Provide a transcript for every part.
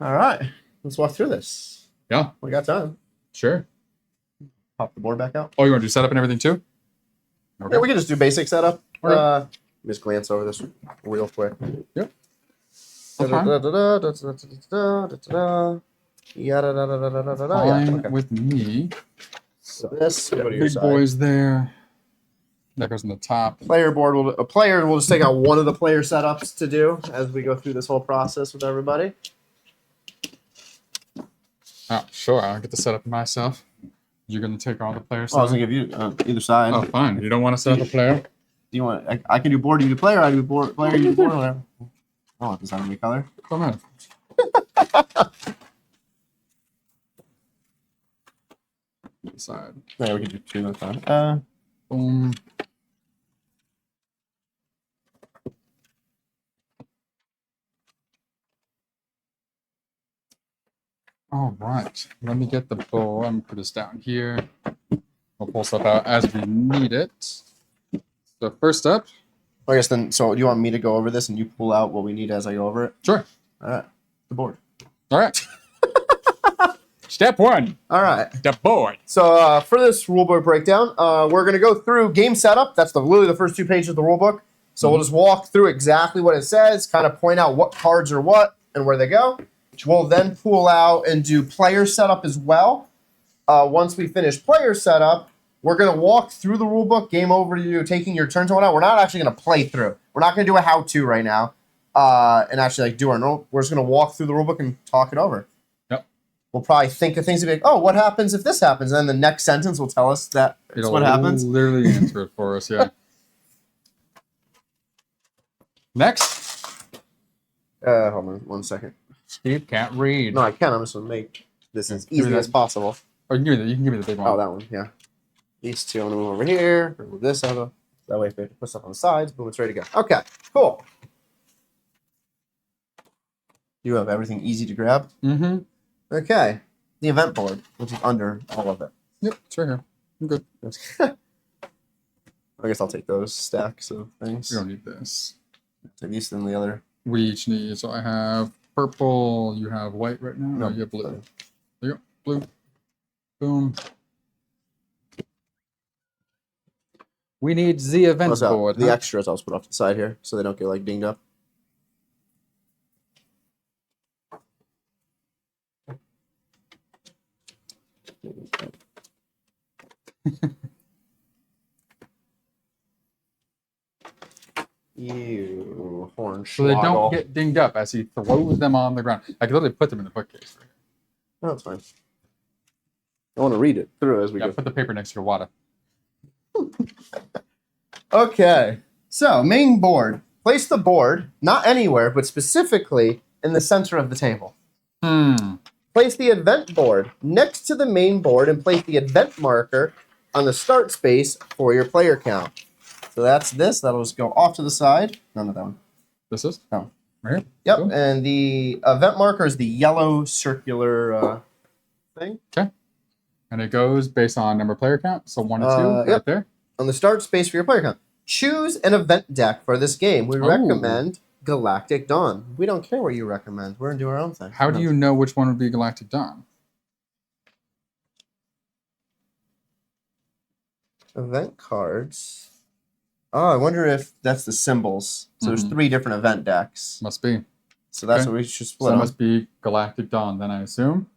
All right, let's walk through this. Yeah. We got time. Sure. Pop the board back out. Oh, you want to do setup and everything too? Okay. Yeah, we can just do basic setup. Okay. Just glance over this real quick. Yep. Fine with me. So this big boys there. That goes on the top. Player board a player will just take out one of the player setups to do as we go through this whole process with everybody. Oh, sure. I'll get the setup myself. You're gonna take all the players. I was gonna give you either side. Oh, fine. You don't want to set up a player? Do you want? I can do board. You do player. I do board. Player. You do board. Whatever. I want this on any color. Come on. Side. Yeah, we can do two at a time. Boom. All right. Let me get the bowl. I'm gonna put this down here. We'll pull stuff out as we need it. So first up. I guess then. So do you want me to go over this and you pull out what we need as I go over it? Sure. All right. The board. All right. Step one. All right. The board. So for this rulebook breakdown, we're going to go through game setup. That's literally the first 2 pages of the rulebook. So we'll just walk through exactly what it says, kind of point out what cards are what and where they go. We'll then pull out and do player setup as well. Once we finish player setup, we're going to walk through the rulebook, game over to you, taking your turns and whatnot. We're not actually going to play through. We're not going to do a how-to right now and actually do our normal. We're just going to walk through the rulebook and talk it over. We'll probably think of things to be like, oh, what happens if this happens? And then the next sentence will tell us that it's what happens. Literally answer it for us, yeah. Next. Hold on 1 second. Steve can't read. No, I can. I'm just going to make this as easy as possible. Oh, you can give me the big one. Oh, that one, yeah. These two, I'm going to move over here. Move this out of that way. If we put stuff on the sides, boom, it's ready to go. Okay, cool. You have everything easy to grab? Mm-hmm. Okay, the event board, which is under all of it. Yep, it's right here. I'm good. I guess I'll take those stacks of things. We don't need this. Take these and the other. We each need, so I have purple, you have white right now? No, you have blue. Sorry. There you go, blue. Boom. We need the event board. The extras I'll just put off to the side here so they don't get like dinged up. You horn. So they don't get dinged up as he throws them on the ground. I could literally put them in the bookcase. Right? No, that's fine. I want to read it through as we go. Put the paper next to your water. Okay, so main board. Place the board, not anywhere, but specifically in the center of the table. Place the event board next to the main board and place the event marker on the start space for your player count. So that's this. That'll just go off to the side. No, not that one. This is? No. Right here? Yep, Cool. And the event marker is the yellow circular thing. Okay. And it goes based on number player count. So 1 and 2 right there. On the start space for your player count. Choose an event deck for this game. We recommend Galactic Dawn. We don't care what you recommend. We're going to do our own thing. How do you know which one would be Galactic Dawn? Event cards. Oh, I wonder if that's the symbols. So there's 3 different event decks. Must be. So that's what we should split. So it must be Galactic Dawn, then I assume.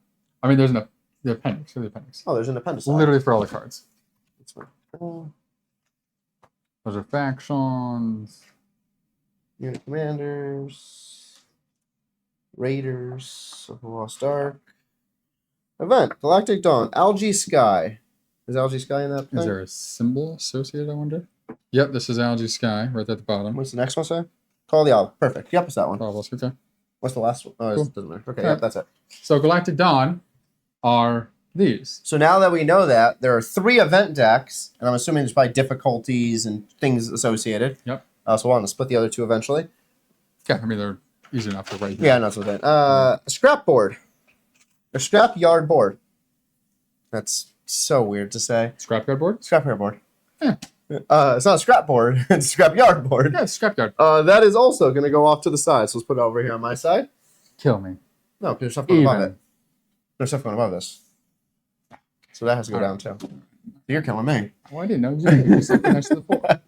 I mean, there's the appendix. The appendix. Oh, there's an appendix. Literally for all the cards. That's fine. Those are factions. Unit commanders. Raiders of the Lost Ark. Event. Galactic Dawn. Algae Sky. Is Algae Sky in that thing? Is there a symbol associated, I wonder? Yep, this is Algae Sky right at the bottom. What's the next one say? Call the Owl. Perfect. Yep, it's that one. Probably, okay. What's the last one? Oh, Cool. It doesn't matter. Okay, yep, that's it. So Galactic Dawn are these. So now that we know that, there are 3 event decks, and I'm assuming there's probably difficulties and things associated. Yep. So we'll want to split the other 2 eventually. Yeah, I mean, they're easy enough to write here. Yeah, not so bad. A scrap board. A scrap yard board. That's so weird to say. Scrapyard board? Scrap yard board. Yeah. It's not a scrap board. It's a scrap yard board. Yeah, scrapyard. That is also going to go off to the side. So let's put it over here on my side. Kill me. No, because there's stuff going above Even. it. There's stuff going above this. So that has to go down too. You're killing me. Oh, I didn't know. You something next to the 4.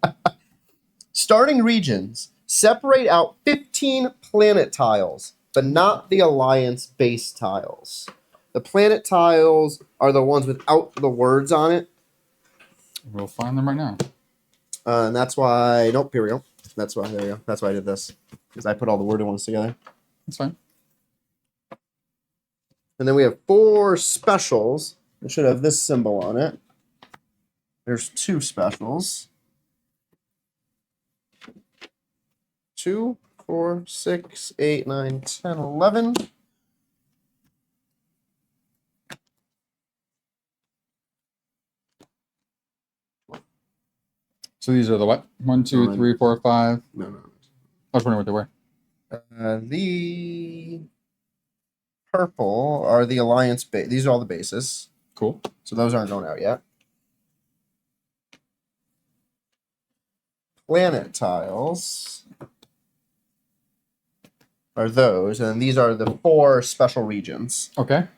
Starting regions. Separate out 15 planet tiles, but not the Alliance base tiles. The planet tiles are the ones without the words on it. We'll find them right now. And that's why... Nope, here we go. That's why, there we go. That's why I did this. Because I put all the worded ones together. That's fine. And then we have 4 specials. It should have this symbol on it. There's 2 specials. 2, 4, 6, 8, 9, 10, 11. So these are the what? 1, 2, 3, 4, 5. No. I was wondering what they were. The purple are the Alliance base. These are all the bases. Cool. So those aren't going out yet. Planet tiles are those, and these are the 4 special regions. Okay.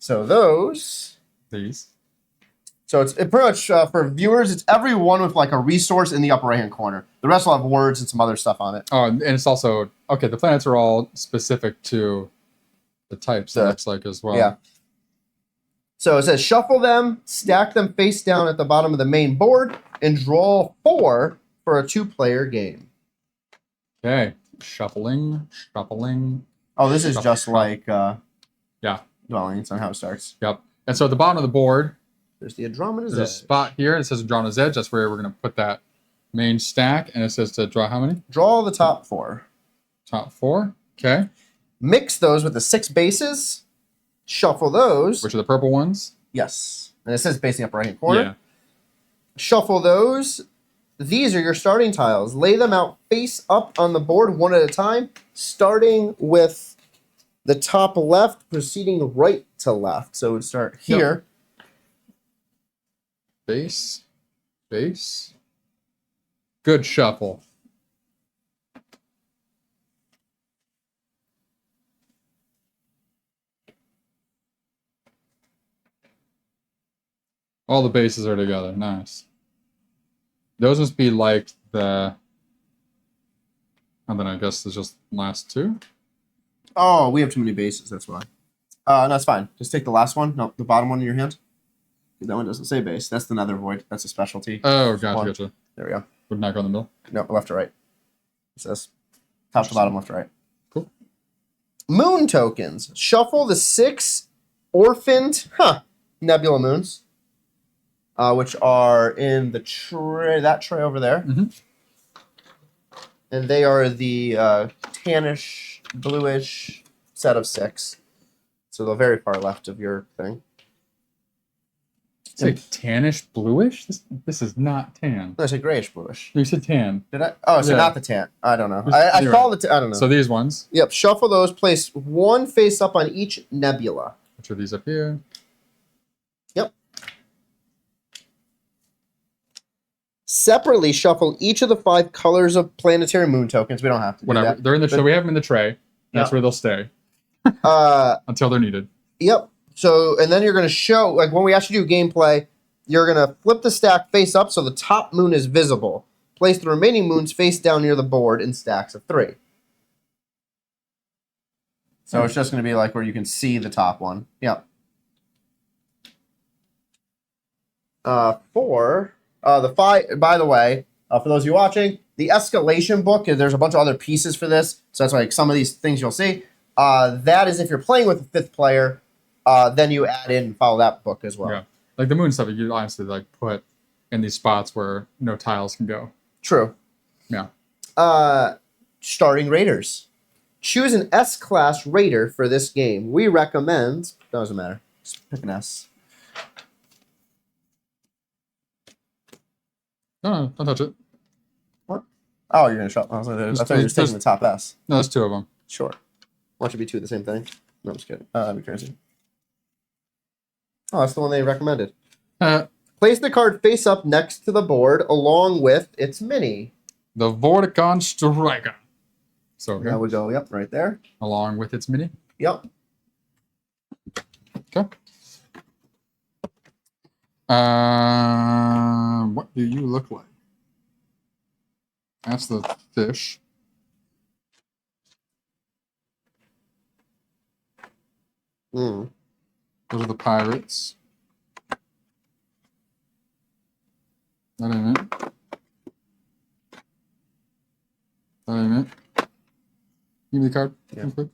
So those. These. So it's pretty much for viewers. It's every one with like a resource in the upper right hand corner. The rest will have words and some other stuff on it. Oh, and it's also okay. The planets are all specific to the types. It looks like as well. Yeah. So it says shuffle them, stack them face down at the bottom of the main board, and draw 4 for a 2-player game. Okay. Shuffling. Oh, this is just like yeah. Dwellings on how it starts. Yep. And so at the bottom of the board, There's the Andromeda's there's a Edge. spot here. It says Andromeda's Edge. That's where we're going to put that main stack. And it says to draw how many? Draw the top 4. Top 4. Okay. Mix those with the 6 bases. Shuffle those. Which are the purple ones? Yes. And it says base in the upper right hand corner. Yeah. Shuffle those. These are your starting tiles. Lay them out face up on the board one at a time, starting with the top left, proceeding right to left. So it would start here. Base. Good shuffle. All the bases are together. Nice. Those must be like the... And then I guess there's just last 2. Oh, we have too many bases. That's why. No, that's fine. Just take the last one. No, the bottom one in your hand. That one doesn't say base. That's the nether void. That's a specialty. Oh, gotcha. There we go. Would not go in the middle. No, left to right. It says top to bottom, left to right. Cool. Moon tokens. Shuffle the 6 orphaned nebula moons, which are in the tray. That tray over there. Mm-hmm. And they are the tannish, bluish set of 6. So the very far left of your thing. It's like tannish bluish? This is not tan. No, I said grayish bluish. You said tan. Did I? Oh, so Yeah. not the tan. I don't know. I Anyway. call it. I don't know. So these ones, Yep. Shuffle those. Place 1 face up on each nebula. which are these up here? Yep. Separately shuffle each of the 5 colors of planetary moon tokens. We don't have to do Whatever. that. They're in the tray. But- We have them in the tray. That's Yeah. where they'll stay until they're needed. Yep. So, and then you're going to show, like when we actually do gameplay, you're going to flip the stack face up so the top moon is visible. Place the remaining moons face down near the board in stacks of 3. So it's just going to be like where you can see the top one. Yep. For the 5, by the way, for those of you watching, the escalation book, there's a bunch of other pieces for this. So that's like some of these things you'll see. That is if you're playing with a 5th player, then you add in and follow that book as well. Yeah. Like the moon stuff, you honestly like put in these spots where no tiles can go. True. Yeah. Starting raiders. Choose an S-class raider for this game. We recommend... Doesn't matter. Just pick an S. No, don't touch it. What? Oh, you're going to shop. I thought you were just taking the top S. No, there's 2 of them. Sure. Why don't you be 2 of the same thing? No, I'm just kidding. That'd be crazy. Oh, that's the one they recommended. Place the card face up next to the board along with its mini. The Vorticon Striker. So That would go, yep, right there. along with its mini. Yep. Okay. What do you look like? That's the fish. Mm. Those are the pirates. That ain't it. That ain't it. Give me the card. Yeah. Quick.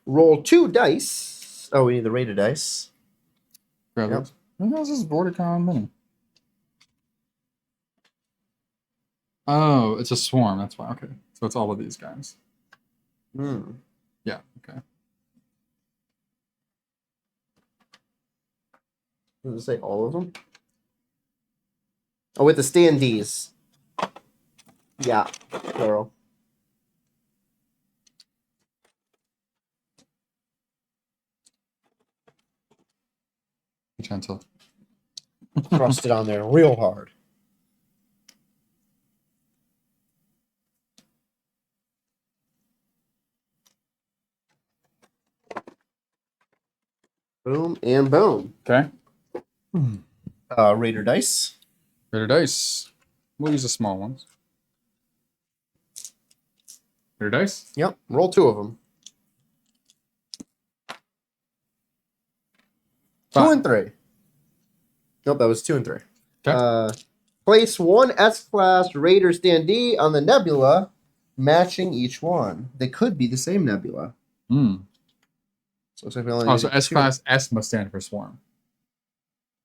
Roll 2 dice. Oh, we need the rated dice. Grab Yep. those. Maybe this is Vorticon mini. Oh, it's a swarm. That's why. Okay. So it's all of these guys. Hmm. Yeah. Okay. Does it say all of them? Oh, with the standees. Yeah, plural. Be gentle. Thrust it on there real hard. Boom and boom. Okay. Raider dice. Raider dice. We'll use the small ones. Raider dice. Yep. Roll 2 of them. 2 5. and 3. Nope, that was 2 and 3. Okay. Place 1 S-Class Raider standee on the nebula, matching each one. They could be the same nebula. Hmm. So it looks like we only Oh, need so two. S-Class S must stand for swarm.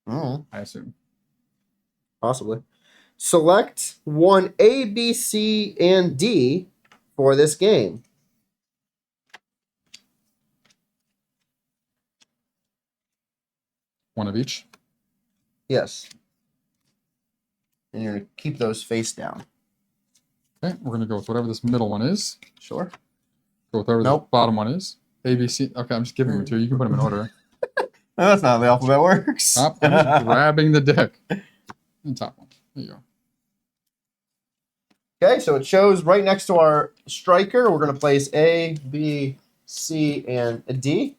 Oh, I assume. possibly. Select 1 A, B, C, and D for this game. One of each. Yes. And you're going to keep those face down. Okay. We're gonna go with whatever this middle one is. Sure. Go with whatever the Nope. bottom one is. A, B, C. Okay, I'm just giving them to you. You can put them in order. No, that's not how the alphabet works. Top. I'm just grabbing the deck. And top one. There you go. Okay, so it shows right next to our striker. We're going to place A, B, C, and a D.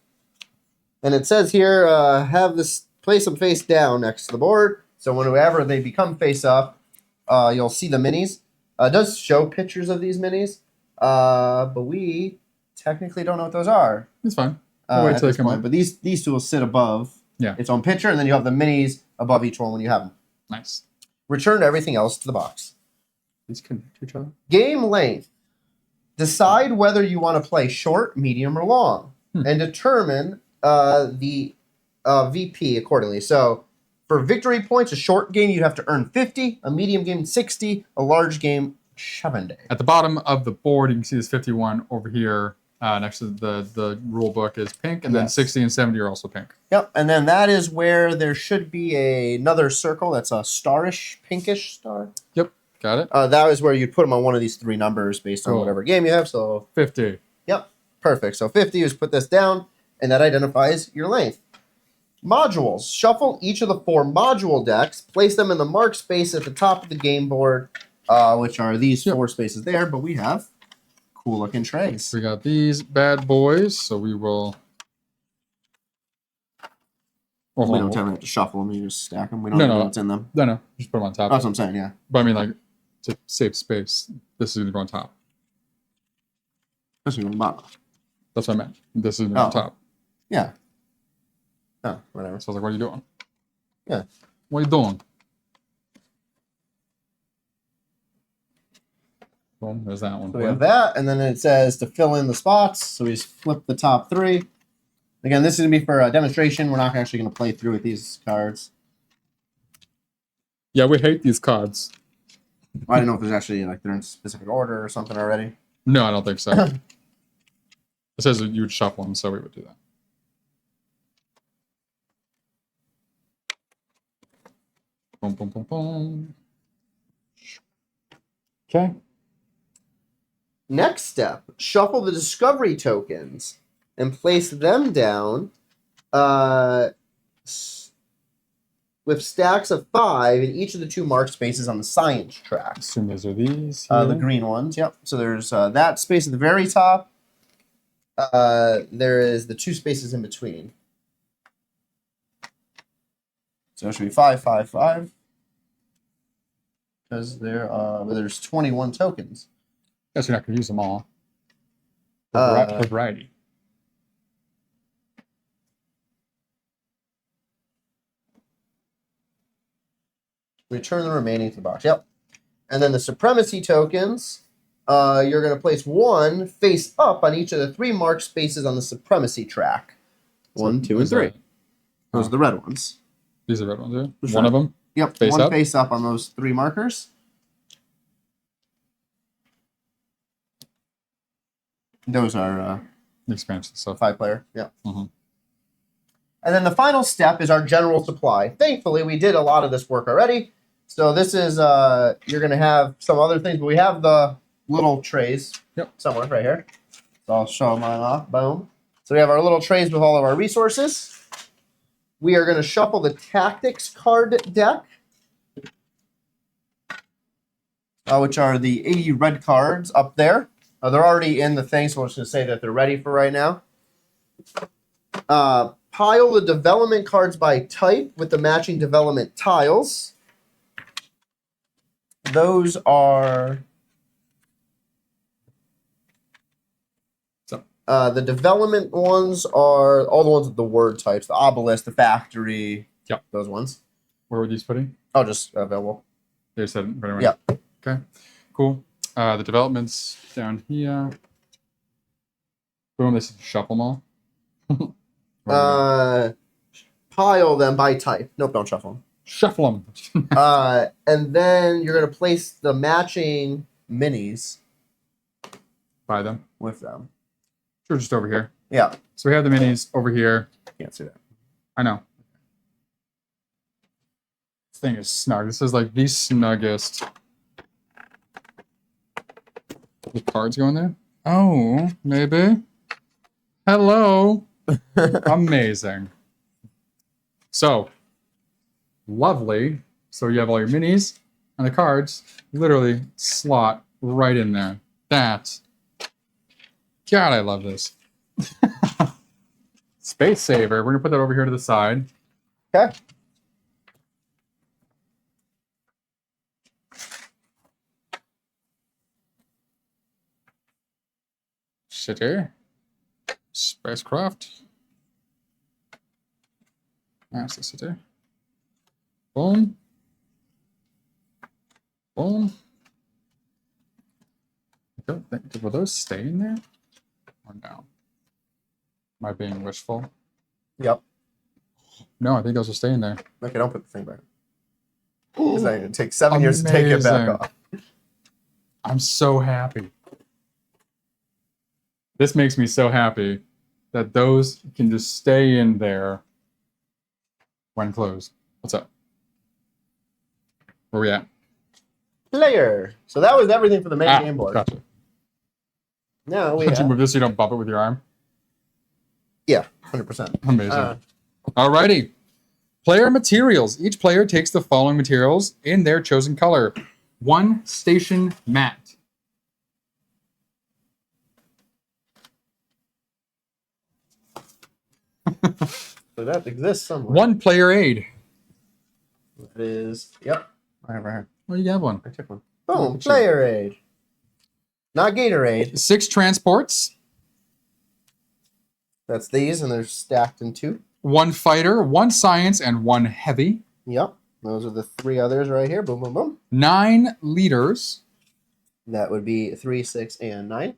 And it says here, have this place them face down next to the board. So whenever they become face up, you'll see the minis. It does show pictures of these minis, but we technically don't know what those are. It's fine. We'll wait at till they this come point. up. But these two will sit above its own picture, and then you have the minis above each one when you have them. Nice. Return everything else to the box. These connect to each other. Game length. Decide whether you want to play short, medium, or long, and determine the VP accordingly. So for victory points, a short game you'd have to earn 50, a medium game 60, a large game 70. At the bottom of the board, you can see this 51 over here next to the rule book is pink, and then Yes. 60 and 70 are also pink. Yep, and then that is where there should be another circle that's a starish, pinkish star. Yep, got it. That is where you'd put them on one of these 3 numbers based on Cool. whatever game you have. So 50. Yep, perfect. So 50 is put this down, and that identifies your length. Modules. Shuffle each of the 4 module decks, place them in the mark space at the top of the game board, which are these 4 spaces there, but we have cool-looking trays. We got these bad boys, so we will... Oh, We don't have to shuffle them, you just stack them. We don't No, know no. what's in them. No, just put them on top. That's what I'm saying, yeah. But I mean, like, to save space, this is going to go on top. This is on the bottom. That's what I meant. This is going to go on top. Yeah. Oh, whatever. So I was like, what are you doing? Yeah. What are you doing? Boom, there's that one. So we have that, and then it says to fill in the spots. So we just flip the top 3. Again, this is going to be for a demonstration. We're not actually going to play through with these cards. Yeah, we hate these cards. I don't know if there's actually, like, they're in specific order or something already. No, I don't think so. It says that you would shuffle them, so we would do that. Boom, boom, boom, boom. Okay. Next step, shuffle the discovery tokens and place them down with stacks of 5 in each of the 2 marked spaces on the science track. Assume those are these. The here. green ones, yep. So there's that space at the very top. There is the 2 spaces in between. So it should be 5, 5, 5. Because there's 21 tokens. Guess you're not going to use them all. For variety. Return the remaining to the box. Yep. And then the supremacy tokens, you're going to place 1 face up on each of the 3 marked spaces on the supremacy track. 1, 2, and 3. Those are the red ones. These are red ones, yeah? Sure. One of them? Yep. Face 1 up? face up on those 3 markers. Those are Expansion stuff. 5-player. Yeah. Mm-hmm. And then the final step is our general supply. Thankfully, we did a lot of this work already. So this is, you're going to have some other things, but we have the little trays somewhere right here. So I'll show mine off. Boom. So we have our little trays with all of our resources. We are going to shuffle the tactics card deck, which are the 80 red cards up there. They're already in the thing, so I'm just going to say that they're ready for right now. Pile the development cards by type with the matching development tiles. Those are the development ones are all the ones with the word types, the obelisk, the factory. Yep. Those ones. Where were these putting? Oh, just available. They said right away. Yep. Okay. Cool. The developments down here. Boom, this is shuffle them all. Pile them by type. Nope, don't shuffle them. Shuffle them. And then you're going to place the matching minis Buy them. with them. Sure, just over here. Yeah. So we have the minis over here. Can't see that. I know. This thing is snug. This is like the snuggest. The cards go in there? Oh, maybe. Hello. Amazing. So, lovely. So you have all your minis and the cards literally slot right in there. That. God, I love this. Space saver. We're going to put that over here to the side. Okay. City. Spacecraft. That's the city. Boom. Boom. Will those stay in there? Or no? Am I being wishful? Yep. No, I think those will stay in there. Okay, don't put the thing back. It's going to take 7 years to take it back off. I'm so happy. This makes me so happy that those can just stay in there when closed. What's up? Where we at? Player. So that was everything for the main game board. Gotcha. Now we Did you have... move this so you don't bump it with your arm? Yeah, 100%. Amazing. Alrighty. Player materials. Each player takes the following materials in their chosen color. 1 station mat. So that exists somewhere. 1 player aid. That is... Yep. I have right here. Oh, you have one. I took one. Boom. Player aid. Not Gatorade. 6 transports. That's these, and they're stacked in 2. 1 fighter, 1 science, and 1 heavy. Yep. Those are the 3 others right here. Boom, boom, boom. 9 leaders. That would be 3, 6, and 9.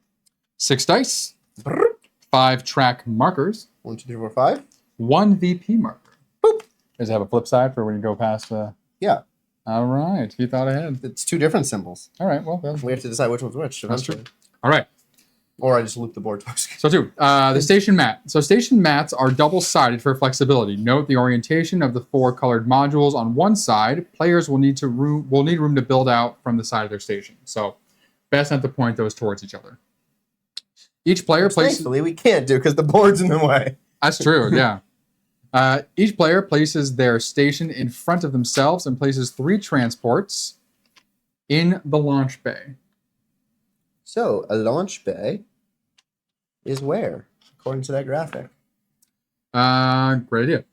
6 dice. Brrr. 5 track markers. 1, 2, 3, 4, 5. 1 VP marker. Boop. Does it have a flip side for when you go past the... Yeah. All right. You thought ahead. It's 2 different symbols. All right. Well, We have to decide which one's which eventually. That's true. All right. Or I just loop the board twice. So 2, the station mat. So station mats are double-sided for flexibility. Note the orientation of the 4 colored modules on one side. Players will need room to build out from the side of their station. So best not to point those towards each other. Each player places... Thankfully, we can't do because the board's in the way. That's true, yeah. Each player places their station in front of themselves and places 3 transports in the launch bay. So, a launch bay is where, according to that graphic? Great idea.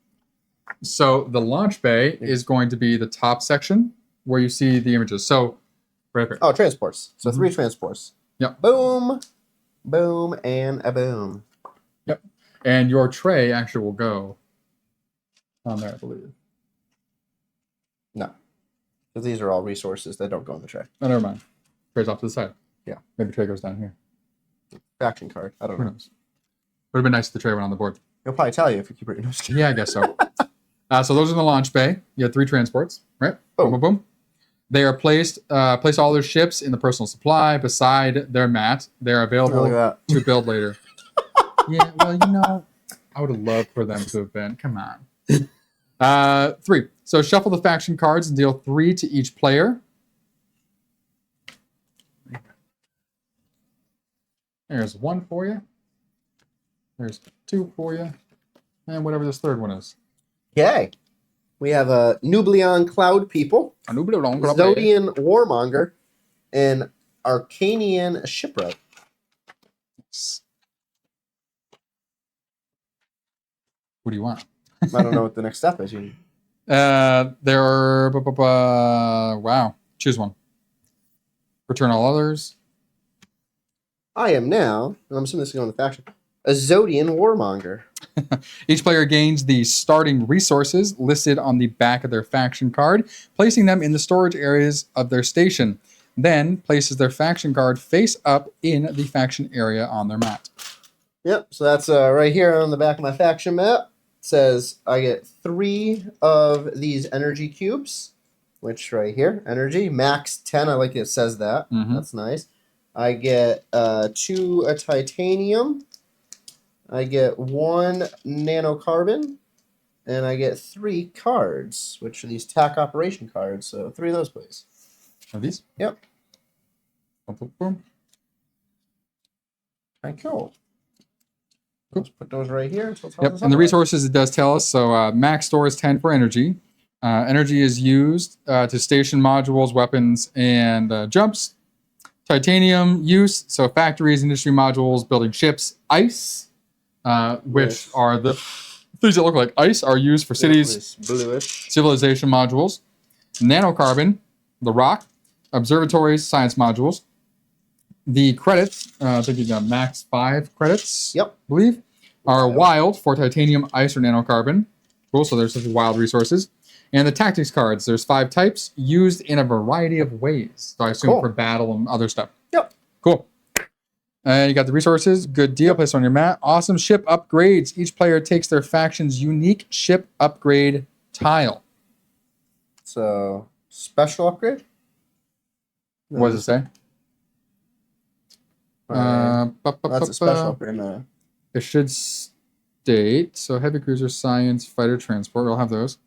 So the launch bay is going to be the top section where you see the images. So, right here. Oh, transports. So 3 transports. Yep. Boom, boom, and a boom. Yep. And your tray actually will go on there, I believe. No. Because these are all resources that don't go in the tray. Oh, never mind. Tray's off to the side. Yeah. Maybe tray goes down here. Faction card. I don't Who know. knows? Would have been nice if the tray went on the board. He'll probably tell you if you keep it in your nose. Yeah, I guess so. So those are the launch bay. You have 3 transports, right? Boom. Boom, boom, boom. They are place all their ships in the personal supply beside their mat. They're available to build later. Yeah, well, I would have loved for them to have been. Come on. 3. So shuffle the faction cards and deal 3 to each player. There's 1 for you. There's 2 for you. And whatever this 3rd one is. Okay. We have a Nublion Cloud People, Zodian Warmonger, and Arcanian Shipwreck. What do you want? I don't know what the next step is. There are... wow. Choose one. Return all others. I am now, and I'm assuming this is going to the faction, a Zodian Warmonger. Each player gains the starting resources listed on the back of their faction card, placing them in the storage areas of their station. Then places their faction card face up in the faction area on their mat. Yep, so that's right here on the back of my faction map. It says I get 3 of these energy cubes, which right here, energy, max 10. I like it says that. Mm-hmm. That's nice. I get 2 a titanium. I get 1 nanocarbon, and I get 3 cards, which are these TAC operation cards. So 3 of those, please. Are these? Yep. Boom, boom, boom. Okay, cool. Let's put those right here. Yep, and the resources it does tell us. So max store is 10 for energy. Energy is used to station modules, weapons, and jumps. Titanium use, so factories, industry modules, building ships. Ice, which are the things that look like ice, are used for cities, bluish civilization modules. Nanocarbon, the rock, observatories, science modules. The credits, I think you got max 5 credits, Yep. I believe, are wild for titanium, ice, or nanocarbon. Cool, so there's such wild resources. And the tactics cards, there's 5 types used in a variety of ways. So I assume for battle and other stuff. Yep. Cool. And you got the resources. Good deal. Place on your mat. Awesome ship upgrades. Each player takes their faction's unique ship upgrade tile. So, special upgrade? What does it say? That's a special upgrade. No. It should state, so heavy cruiser, science, fighter, transport. We'll have those.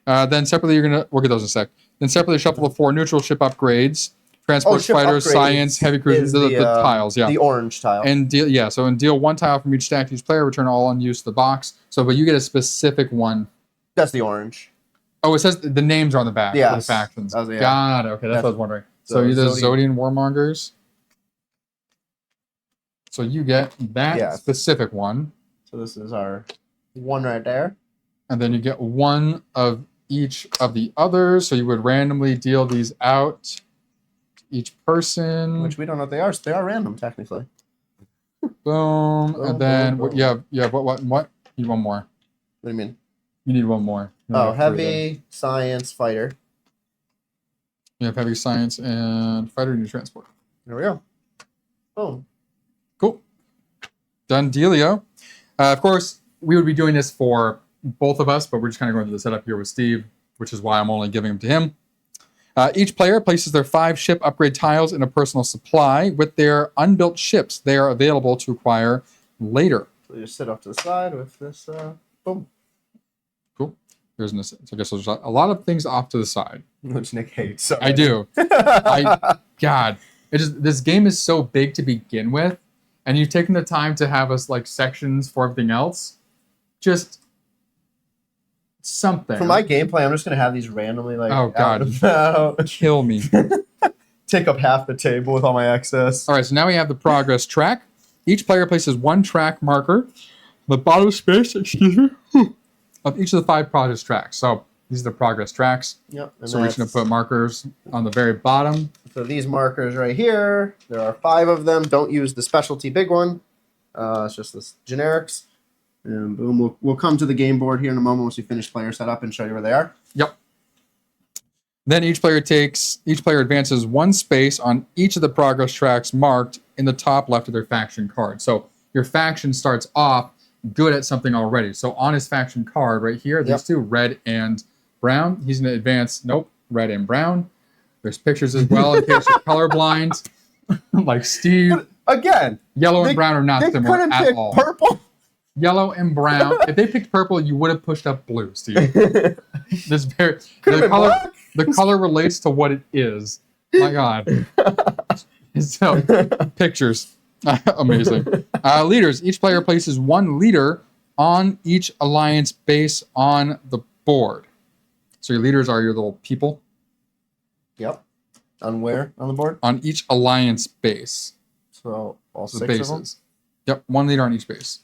Then separately, we'll get those in a sec. Then separately shuffle the 4 neutral ship upgrades. Transport, fighters, science, heavy cruisers, the tiles, yeah. The orange tile. And deal 1 tile from each stack to each player, return all unused to the box. So, but you get a specific one. That's the orange. Oh, it says the names are on the back of the factions. Got it. Okay, that's what I was wondering. So you're the Zodian Warmongers. So you get that specific one. So this is our one right there. And then you get 1 of each of the others. So you would randomly deal these out to each person. Which we don't know what they are, so they are random, technically. Boom. And then what? You have what? You need 1 more. What do you mean? You need 1 more. Heavy, science, fighter. You have heavy, science, and fighter, and transport. There we go. Boom. Cool. Done dealio. Of course, we would be doing this for both of us, but we're just kind of going through the setup here with Steve, which is why I'm only giving them to him. Each player places their 5 ship upgrade tiles in a personal supply with their unbuilt ships. They are available to acquire later. So you just sit off to the side with this, boom. Cool. There's so I guess there's a lot of things off to the side. Which Nick hates. So I do. God, this game is so big to begin with, and you've taken the time to have us like sections for everything else. Just something. For my gameplay, I'm just gonna have these randomly like Oh, God. out and about. Kill me. Take up half the table with all my access. All right, so now we have the progress track. Each player places one track marker, the bottom space, excuse me, of each of the 5 progress tracks. So these are the progress tracks. Yep. And So we're just going to put markers on the very bottom. So these markers right here, there are 5 of them. Don't use the specialty big one. It's just the generics. And boom, we'll come to the game board here in a moment once we finish player setup and show you where they are. Yep. Then each player advances 1 space on each of the progress tracks marked in the top left of their faction card. So your faction starts off good at something already. So on his faction card right here, these 2, red and brown, he's going to advance, red and brown. There's pictures as well in case you're colorblind, like Steve. But again, yellow and brown are not similar at all. Purple. Yellow and brown. If they picked purple, you would have pushed up blue, Steve. The color relates to what it is. My God. So, pictures. Amazing. Leaders. Each player places 1 leader on each alliance base on the board. So your leaders are your little people. Yep. On where on the board? On each alliance base. So all The 6 bases. of them? Yep, 1 leader on each base.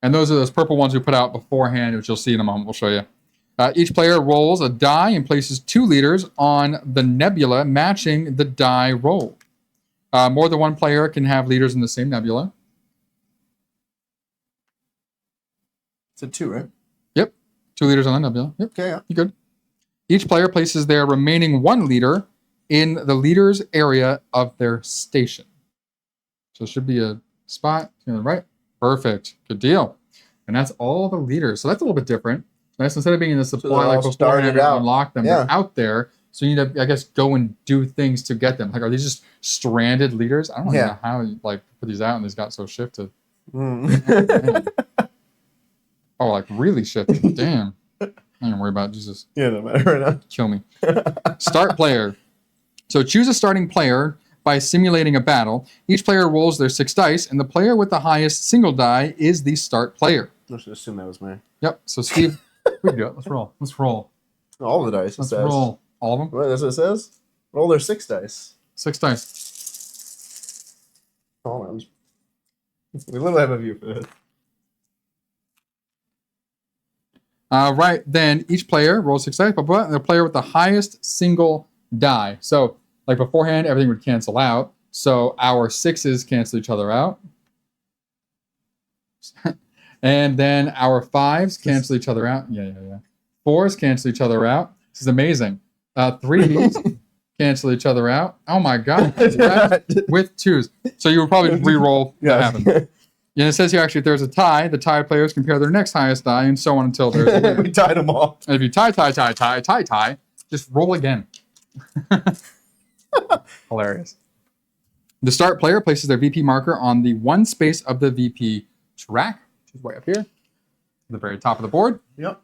And those are those purple ones we put out beforehand, which you'll see in a moment. We'll show you. Each player rolls a die and places 2 leaders on the nebula, matching the die roll. More than 1 player can have leaders in the same nebula. It's a 2, right? Yep. 2 leaders on the nebula. Yep. Okay, yeah. You good. Each player places their remaining 1 leader in the leader's area of their station. So it should be a spot to the right. Perfect. Good deal. And that's all the leaders. So that's a little bit different. Nice. Instead of being in the supply like before and unlock them, they're out there. So you need to, I guess, go and do things to get them. Like, are these just stranded leaders? I don't know how you put these out and these got so shifted. Oh, like really shifted. Damn. I don't worry about it. Jesus. Yeah, no matter right now. Kill me. Start player. So choose a starting player by simulating a battle. Each player rolls their 6 dice, and the player with the highest single die is the start player. I should assume that was me. Yep. So Steve, we can do it. Let's roll. Let's roll. All the dice. Let's roll. All of them? Wait, that's what it says? Roll their 6 dice. 6 dice. Hold on. We literally have a view for this. Right, then each player rolls 6 dice, and the player with the highest single die. So, like beforehand, everything would cancel out. So our 6s cancel each other out. And then our 5s cancel each other out. Yeah. 4s cancel each other out. This is amazing. 3s cancel each other out. Oh my God. With 2s. So you would probably re-roll that happened. And it says here, actually, if there's a tie, the tie players compare their next highest die, and so on until there's a winner. We tied them all. And if you tie, just roll again. Hilarious. The start player places their VP marker on the 1 space of the VP track, which is way up here, at the very top of the board. Yep.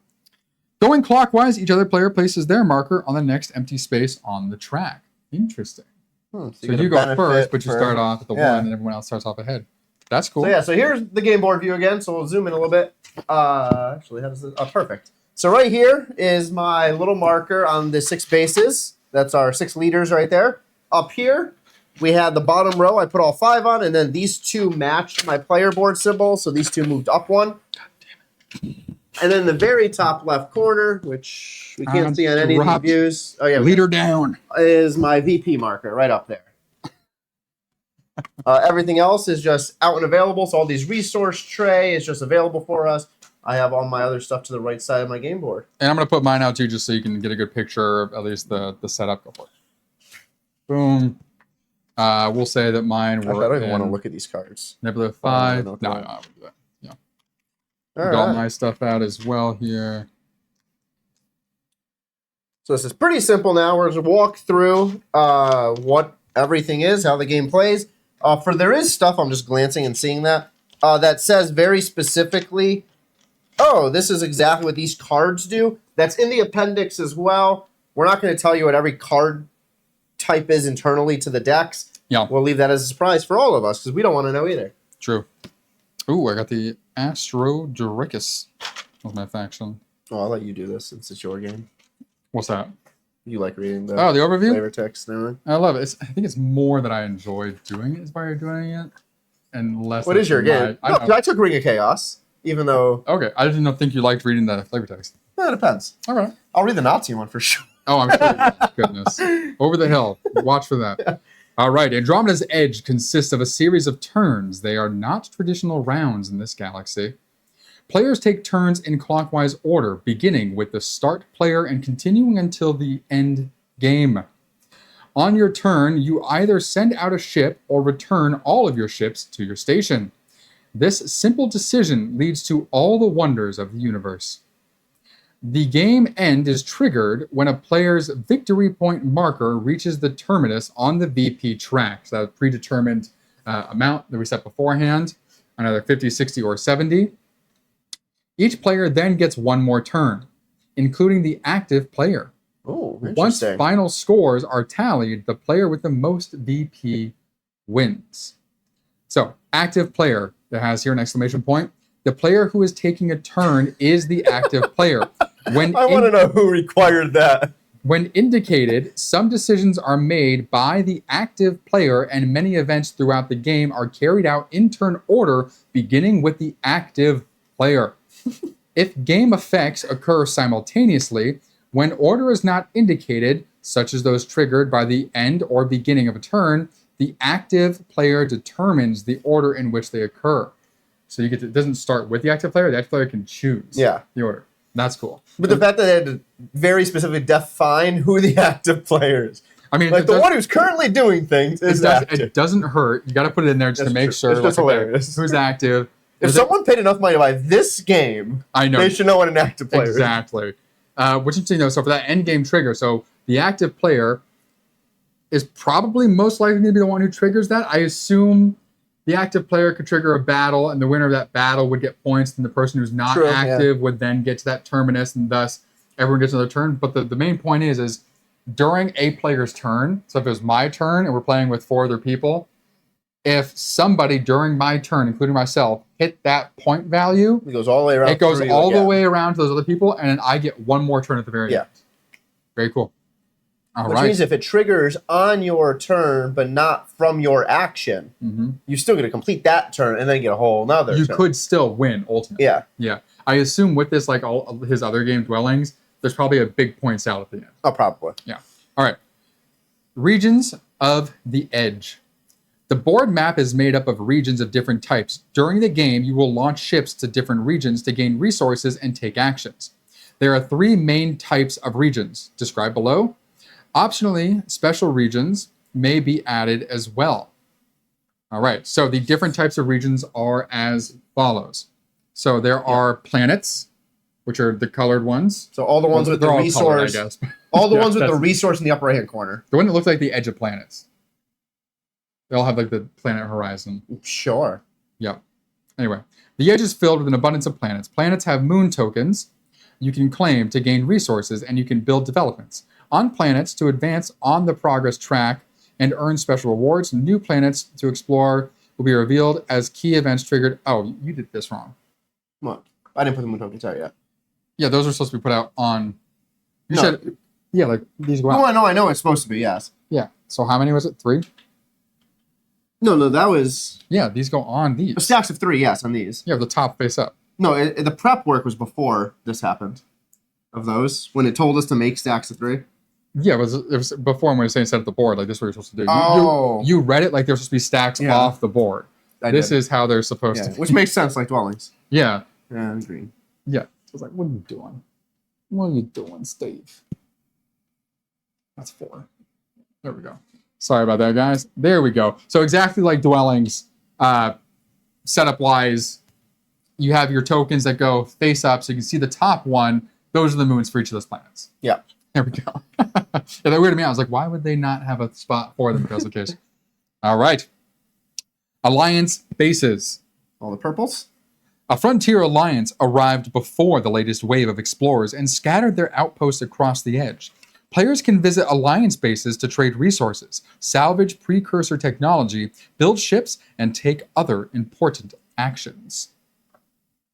Going clockwise, each other player places their marker on the next empty space on the track. Interesting. So you go first, but you start off at the 1, and everyone else starts off ahead. That's cool. So here's the game board view again. So we'll zoom in a little bit. Actually, how does this? Oh, perfect. So right here is my little marker on the 6 bases. That's our 6 leaders right there. Up here, we had the bottom row. I put all 5 on, and then these 2 matched my player board symbol. So these 2 moved up 1. God damn it. And then the very top left corner, which we can't see on any of these views. Oh yeah, leader down is my VP marker right up there. Everything else is just out and available. So all these resource tray is just available for us. I have all my other stuff to the right side of my game board. And I'm going to put mine out too, just so you can get a good picture of at least the setup. Go for it. Boom. We'll say that mine were. I don't even want to look at these cards. Nebula 5. No, I wouldn't do that. Yeah. Got my stuff out as well here. So this is pretty simple now. We're going to walk through what everything is, how the game plays. For there is stuff, I'm just glancing and seeing that, that says very specifically, oh, this is exactly what these cards do. That's in the appendix as well. We're not going to tell you what every card type is internally to the decks. Yeah. We'll leave that as a surprise for all of us because we don't want to know either. True. Ooh, I got the Astrodoricus was my faction. Oh, I'll let you do this since it's your game. What's that? You like reading the the overview? flavor text and everything. I love it. I think it's more that I enjoy doing it is why you're doing it. And less. What is your game? I took Ring of Chaos, even though. Okay, I didn't think you liked reading the flavor text. No, it depends. All right. I'll read the Nazi one for sure. Oh, I'm sure. Goodness. Over the hill. Watch for that. All right. Andromeda's edge consists of a series of turns. They are not traditional rounds in this galaxy. Players take turns in clockwise order, beginning with the start player and continuing until the end game. On your turn, you either send out a ship or return all of your ships to your station. This simple decision leads to all the wonders of the universe. The game end is triggered when a player's victory point marker reaches the terminus on the VP track. So that's a predetermined amount that we set beforehand, another 50, 60, or 70. Each player then gets one more turn, including the active player. Oh, Once final scores are tallied, the player with the most VP wins. So, active player, that has here an exclamation point. The player who is taking a turn is the active player. I want to know who required that. When indicated, some decisions are made by the active player, and many events throughout the game are carried out in turn order, beginning with the active player. If game effects occur simultaneously, when order is not indicated, such as those triggered by the end or beginning of a turn, the active player determines the order in which they occur. So it doesn't start with the active player player can choose the order. That's cool. But the fact that they had to very specifically define who the active player is. I mean, like the one who's currently doing things is active. It doesn't hurt. You got to put it in there just to make sure. It's just hilarious. Who's active. If someone paid enough money to buy this game, I know they should know what an active player is. Exactly. Which is interesting though. So for that end game trigger, so the active player is probably most likely to be the one who triggers that. I assume the active player could trigger a battle, and the winner of that battle would get points, and the person who's not active would then get to that terminus, and thus everyone gets another turn. But the main point is during a player's turn, so if it was my turn and we're playing with 4 other people, if somebody during my turn, including myself, hit that point value, it goes all the way around. It goes all the way around to those other people, and then I get one more turn at the very end. Very cool. Which means if it triggers on your turn, but not from your action, you still get to complete that turn and then get a whole nother turn. You could still win, ultimately. Yeah. I assume with this, like all of his other game Dwellings, there's probably a big points out at the end. Oh, probably. Yeah. All right. Regions of the Edge. The board map is made up of regions of different types. During the game, you will launch ships to different regions to gain resources and take actions. There are 3 main types of regions, described below. Optionally, special regions may be added as well. All right, so the different types of regions are as follows. So there are planets, which are the colored ones. So all the ones with the resource. Colored, I guess. All the ones with the resource in the upper right-hand corner. The one that looks like the edge of planets. They all have like the planet horizon. Sure. Yep. Anyway, the edge is filled with an abundance of planets. Planets have moon tokens you can claim to gain resources, and you can build developments. On planets, to advance on the progress track and earn special rewards, new planets to explore will be revealed as key events triggered. Oh, you did this wrong. What? I didn't put the moon tokens out yet. Yeah, those are supposed to be put out on... You said... Yeah, like these go out. No, I know it's supposed to be, yes. Yeah. So how many was it? 3? No, that was... Yeah, these go on these. Stacks of 3, yes, on these. Yeah, the top face up. No, the prep work was before this happened. Of those, when it told us to make stacks of 3. Yeah, it was before when we were saying set up the board, like this is what you're supposed to do. You read it like they're supposed to be stacks off the board. This is how they're supposed to be. Which makes sense, like dwellings. Yeah. Yeah, I agree. Yeah. So I was like, what are you doing? What are you doing, Steve? That's 4. There we go. Sorry about that, guys. There we go. So exactly like dwellings, setup-wise, you have your tokens that go face up, so you can see the top one. Those are the moons for each of those planets. Yeah. There we go. Yeah, that weirded me out. I was like, why would they not have a spot for them if that's the case? All right. Alliance bases. All the purples? A frontier alliance arrived before the latest wave of explorers and scattered their outposts across the edge. Players can visit alliance bases to trade resources, salvage precursor technology, build ships, and take other important actions.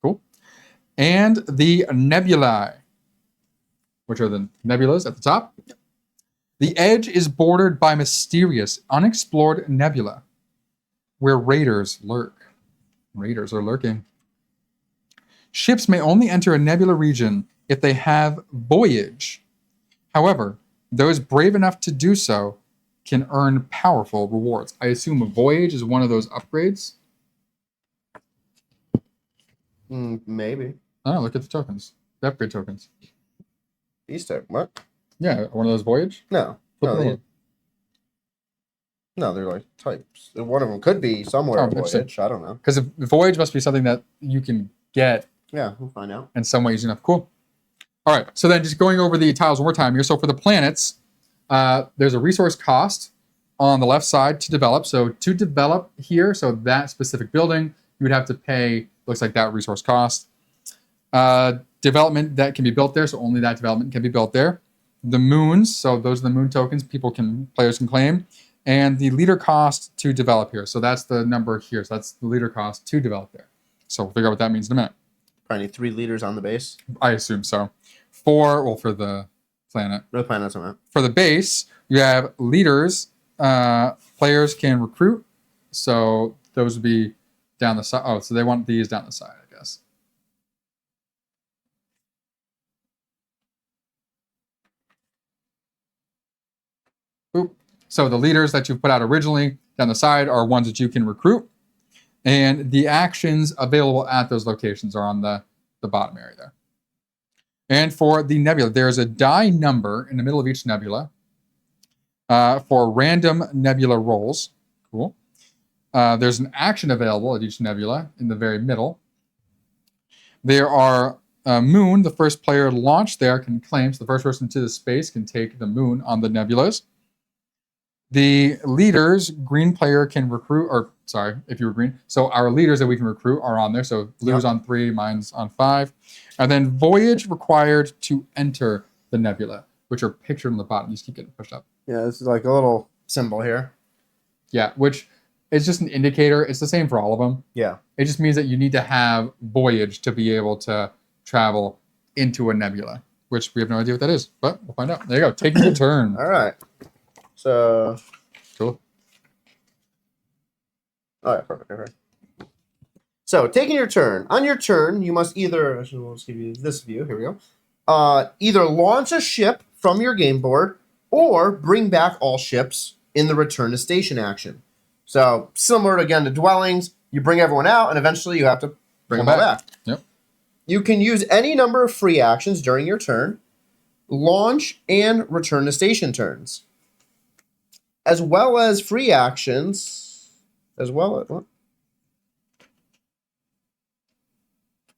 Cool. And the nebulae, which are the nebulas at the top. The edge is bordered by mysterious, unexplored nebula, where raiders lurk. Raiders are lurking. Ships may only enter a nebula region if they have voyage. However, those brave enough to do so can earn powerful rewards. I assume a voyage is one of those upgrades. Maybe. Oh, look at the tokens. The upgrade tokens. These two. What? Yeah, one of those voyage? No. Flip No, it over. no, they're like types. One of them could be somewhere Oh, a voyage. I don't know. Because voyage must be something that you can get Yeah, we'll find out. in some way easy enough. Cool. All right, so then just going over the tiles one more time here. So for the planets, there's a resource cost on the left side to develop. So to develop here, so that specific building, you would have to pay, looks like that resource cost. Development that can be built there, so only that development can be built there. The moons, so those are the moon tokens players can claim. And the leader cost to develop here. So that's the number here. So that's the leader cost to develop there. So we'll figure out what that means in a minute. Probably need 3 leaders on the base. I assume so. For the planet. No planets on that. For the base, you have leaders. Players can recruit. So those would be down the side. Oh, so they want these down the side, I guess. Oop. So the leaders that you've put out originally down the side are ones that you can recruit. And the actions available at those locations are on the bottom area there. And for the nebula, there's a die number in the middle of each nebula for random nebula rolls. Cool. There's an action available at each nebula in the very middle. There are moon. The first player launched there can claim. So the first person to the space can take the moon on the nebulas. The leaders, green player can recruit, or sorry, if you were green. So our leaders that we can recruit are on there. So blue's on 3, mine's on 5. And then voyage required to enter the nebula, which are pictured on the bottom. These keep getting pushed up. Yeah, this is like a little symbol here. Yeah, which is just an indicator. It's the same for all of them. Yeah. It just means that you need to have voyage to be able to travel into a nebula, which we have no idea what that is, but we'll find out. There you go. Taking your turn. All right. So. Cool. All right, perfect. Okay. So, taking your turn. On your turn, you must either, actually, let's give you this view. Here we go. Either launch a ship from your game board or bring back all ships in the return to station action. So, similar again to dwellings, you bring everyone out and eventually you have to bring them all back. Yep. You can use any number of free actions during your turn, launch and return to station turns, as well as free actions, as well as what?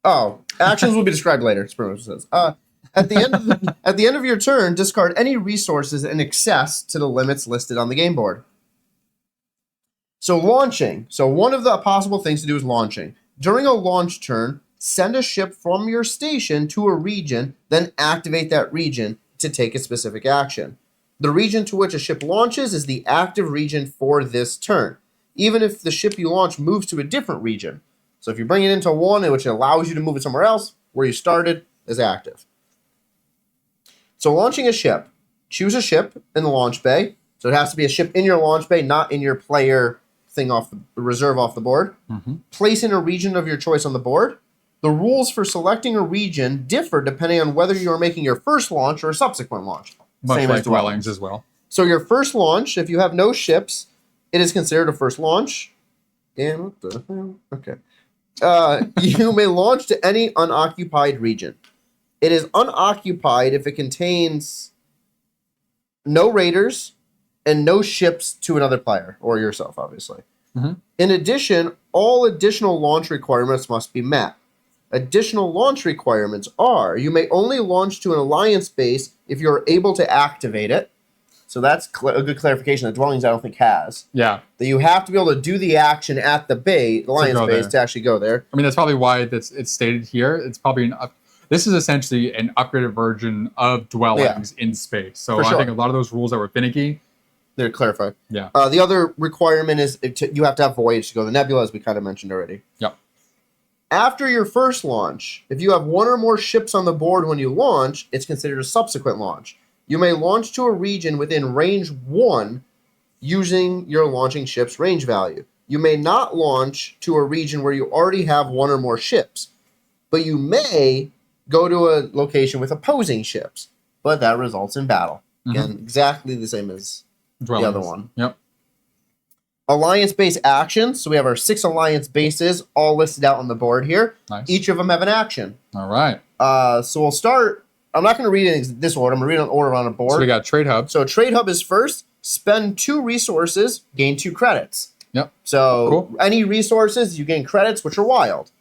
Oh, actions will be described later. That's pretty much what it says. At the end of your turn, discard any resources in excess to the limits listed on the game board. So launching. So one of the possible things to do is launching. During a launch turn, send a ship from your station to a region, then activate that region to take a specific action. The region to which a ship launches is the active region for this turn, even if the ship you launch moves to a different region. So if you bring it into one, which allows you to move it somewhere else, where you started is active. So launching a ship. Choose a ship in the launch bay. So it has to be a ship in your launch bay, not in your player thing off the reserve off the board. Mm-hmm. Place in a region of your choice on the board. The rules for selecting a region differ depending on whether you're making your first launch or a subsequent launch. Much Same like as dwellings as well. So your first launch, if you have no ships, it is considered a first launch. And what the hell? Okay. You may launch to any unoccupied region. It is unoccupied if it contains no raiders and no ships to another player, or yourself, obviously. Mm-hmm. In addition, all additional launch requirements must be met. Additional launch requirements are, you may only launch to an alliance base if you're able to activate it. So that's a good clarification that Dwellings I don't think has. Yeah. That you have to be able to do the action at the alliance base to actually go there. I mean, that's probably why it's stated here. It's probably This is essentially an upgraded version of dwellings in space. So For I sure. think a lot of those rules that were finicky. They're clarified. Yeah. The other requirement is you have to have voyage to go to the nebula, as we kind of mentioned already. Yep. After your first launch, if you have one or more ships on the board when you launch, it's considered a subsequent launch. You may launch to a region within range 1 using your launching ship's range value. You may not launch to a region where you already have one or more ships, but you may go to a location with opposing ships, but that results in battle. Again, exactly the same as Dwellings. the other one. Yep. Alliance-based actions. So we have our 6 alliance bases all listed out on the board here. Nice. Each of them have an action. All right. So we'll start. I'm not going to read it in this order. I'm going to read it in order on a board. So we got trade hub. So trade hub is first. Spend 2 resources, gain 2 credits. Yep. So Cool. any resources, you gain credits, which are wild.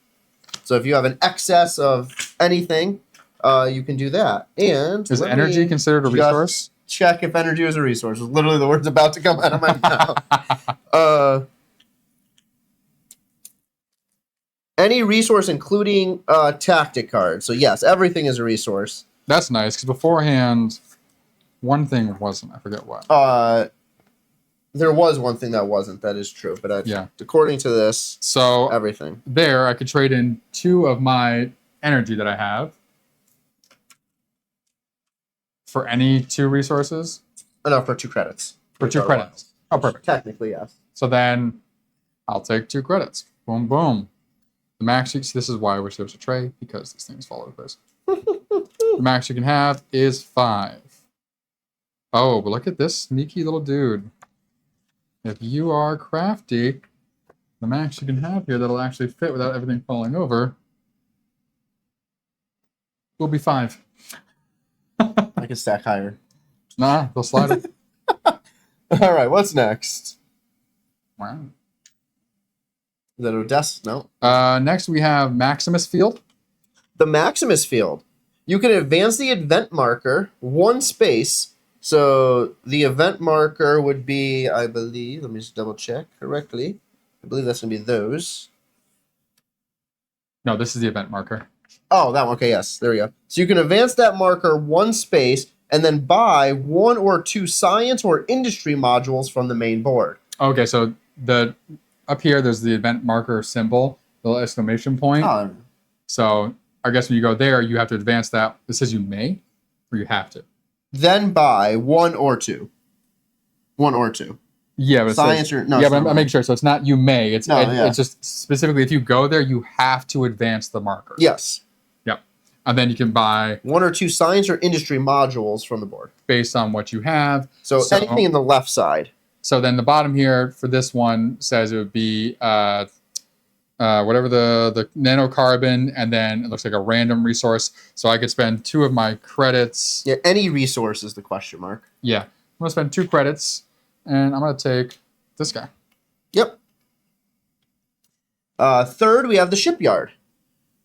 So if you have an excess of anything, you can do that. And Is let energy me considered a just resource? check if energy is a resource. It's literally the words about to come out of my mouth. Any resource, including tactic cards. So yes, everything is a resource. That's nice, because beforehand, one thing wasn't. I forget what. There was one thing that wasn't. That is true. But Yeah. according to this, So everything. there, I could trade in 2 of my energy that I have for any 2 resources. Enough for 2 credits. For 2 credits. Oh, perfect. Technically, yes. So then I'll take 2 credits. Boom, boom. The max, this is why I wish there was a tray, because these things fall over place. The max you can have is 5. Oh, but look at this sneaky little dude. If you are crafty, the max you can have here that'll actually fit without everything falling over will be 5. I can stack higher. Nah, they'll slide it. All right, what's next? Wow. Is that Odessa? No. Next we have Maximus Field. The Maximus field. You can advance the event marker 1 space. So the event marker would be, I believe, let me just double check correctly. I believe that's going to be those. No, this is the event marker. Oh, that one. Okay, yes. There we go. So you can advance that marker 1 space and then buy 1 or 2 science or industry modules from the main board. Okay, so up here there's the event marker symbol, the little exclamation point. Oh, So I guess when you go there, you have to advance that. It says you may, or you have to. then buy 1 or 2. 1 or 2. Yeah, but Science or no? yeah, it's but not I'm making sure. So it's not you may. It's No, yeah. it's just specifically if you go there, you have to advance the marker. Yes. Yep. And then you can buy 1 or 2 science or industry modules from the board. based on what you have. So anything in the left side. So then the bottom here for this one says it would be whatever the nanocarbon, and then it looks like a random resource. So I could spend 2 of my credits. Yeah, any resource is the question mark. Yeah, I'm gonna spend 2 credits, and I'm gonna take this guy. Yep. Third, we have the shipyard.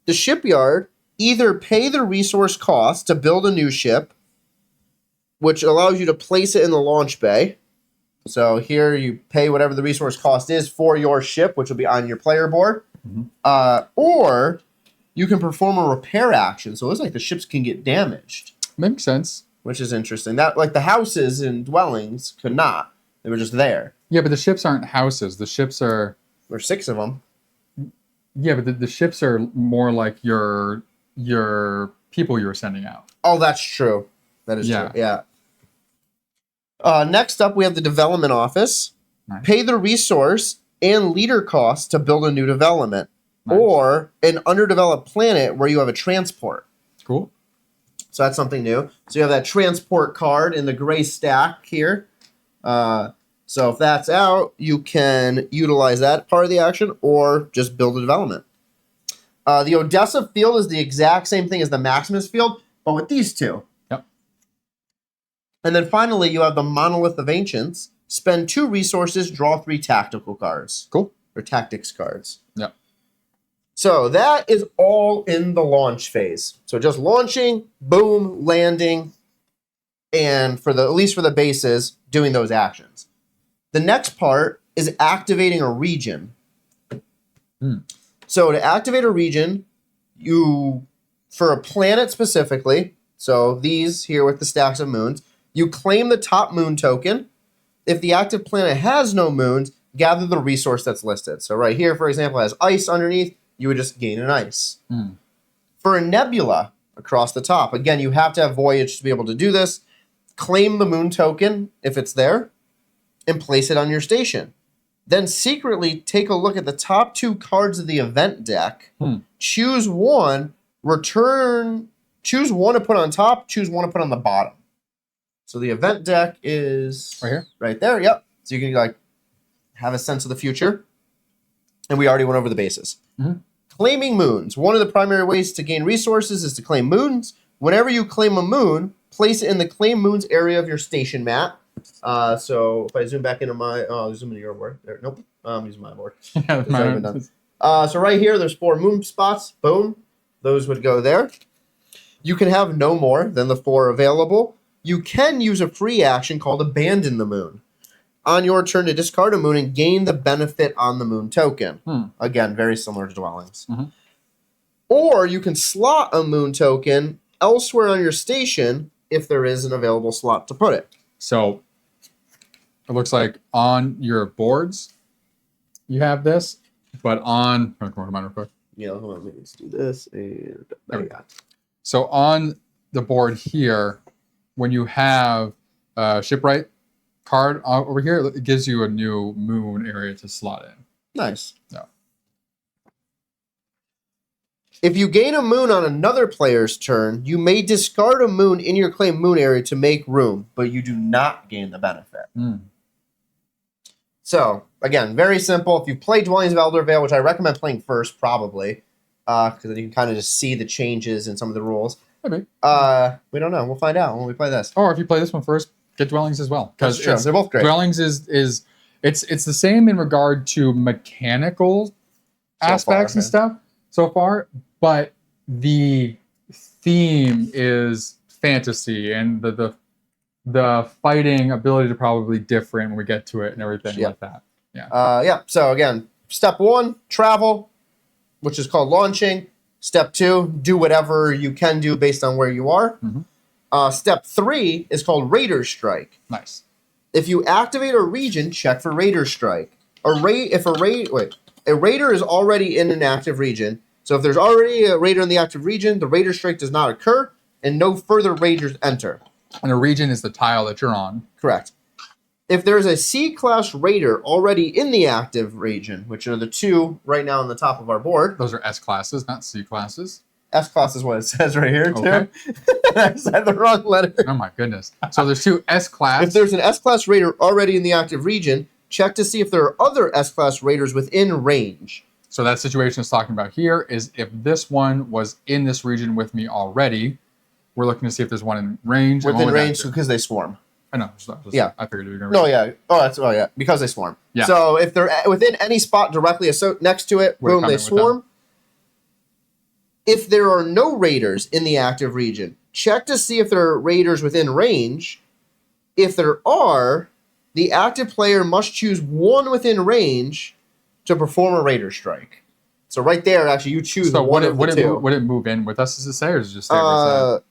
The shipyard, either pay the resource cost to build a new ship, which allows you to place it in the launch bay. So here you pay whatever the resource cost is for your ship, which will be on your player board. Or you can perform a repair action. So it's like the ships can get damaged, Makes sense. which is interesting. That like the houses and dwellings could not. They were just there. Yeah, but the ships aren't houses. The ships are. There's 6 of them. Yeah, but the ships are more like your people you're sending out. Oh, that's true. That is Yeah. true. Yeah. Next up, we have the development office. Nice. Pay the resource and leader costs to build a new development, Nice. or an underdeveloped planet where you have a transport. Cool. So that's something new. So you have that transport card in the gray stack here. So if that's out, you can utilize that part of the action or just build a development. The Odessa field is the exact same thing as the Maximus field, but with these 2. Yep. And then finally, you have the Monolith of Ancients. Spend 2 resources, draw 3 tactical cards. Cool. Or tactics cards. Yep. So that is all in the launch phase. So just launching, boom, landing, and at least for the bases, doing those actions. The next part is activating a region. So to activate a region, you for a planet specifically, so these here with the stacks of moons, you claim the top moon token. If the active planet has no moons, gather the resource that's listed. So right here, for example, has ice underneath, you would just gain an ice. For a nebula across the top, again, you have to have Voyage to be able to do this. Claim the moon token if it's there and place it on your station. Then secretly take a look at the top 2 cards of the event deck. Choose one, choose one to put on top, choose one to put on the bottom. So the event deck is right here? Right there, yep. So you can like have a sense of the future. And we already went over the bases. Claiming moons. One of the primary ways to gain resources is to claim moons. Whenever you claim a moon, place it in the claim moons area of your station map. So if I zoom back into my, I'll zoom into your board. There, nope, I'm using my board. So right here, there's 4 moon spots. Boom, those would go there. You can have no more than the 4 available. You can use a free action called Abandon the Moon. On your turn to discard a moon and gain the benefit on the moon token. Again, very similar to dwellings. Or you can slot a moon token elsewhere on your station if there is an available slot to put it. So it looks like on your boards you have this, but on come on real quick. Yeah, hold on, let's do this. And there we go. So on the board here, when you have a shipwright card over here, it gives you a new moon area to slot in. Nice. Yeah. If you gain a moon on another player's turn, you may discard a moon in your claimed moon area to make room, but you do not gain the benefit. So, again, very simple. If you play Dwellings of Elder Vale, which I recommend playing first, probably, because then you can kind of just see the changes in some of the rules. Maybe. We don't know. We'll find out when we play this. Or if you play this one first, get Dwellings as well. Because they're both great. Dwellings is it's the same in regard to mechanical aspects and stuff so far, but the theme is fantasy, and the fighting ability to probably different when we get to it and everything like that. Yeah. So again, step 1, travel, which is called launching. Step 2, do whatever you can do based on where you are. Step 3 is called Raider Strike. Nice. If you activate a region, check for Raider Strike. A raider is already in an active region. So if there's already a raider in the active region, the Raider Strike does not occur, and no further raiders enter. And a region is the tile that you're on. Correct. If there's a C-class raider already in the active region, which are the 2 right now on the top of our board. Those are S classes, not C classes. S-class is what it says right here, too. Okay. I said the wrong letter. Oh, my goodness. So there's 2 S-class. If there's an S-class raider already in the active region, check to see if there are other S-class raiders within range. So that situation is talking about here is if this one was in this region with me already, we're looking to see if there's one in range. Within range because they swarm. I know. Yeah. I figured you were going to read it. Oh, yeah. Because they swarm. Yeah. So if they're within any spot directly next to it, boom, they swarm. If there are no raiders in the active region, check to see if there are raiders within range. If there are, the active player must choose one within range to perform a Raider Strike. So right there, actually, you choose one of the 2. Would it move in with us, does it say, or does it just stay where it's at?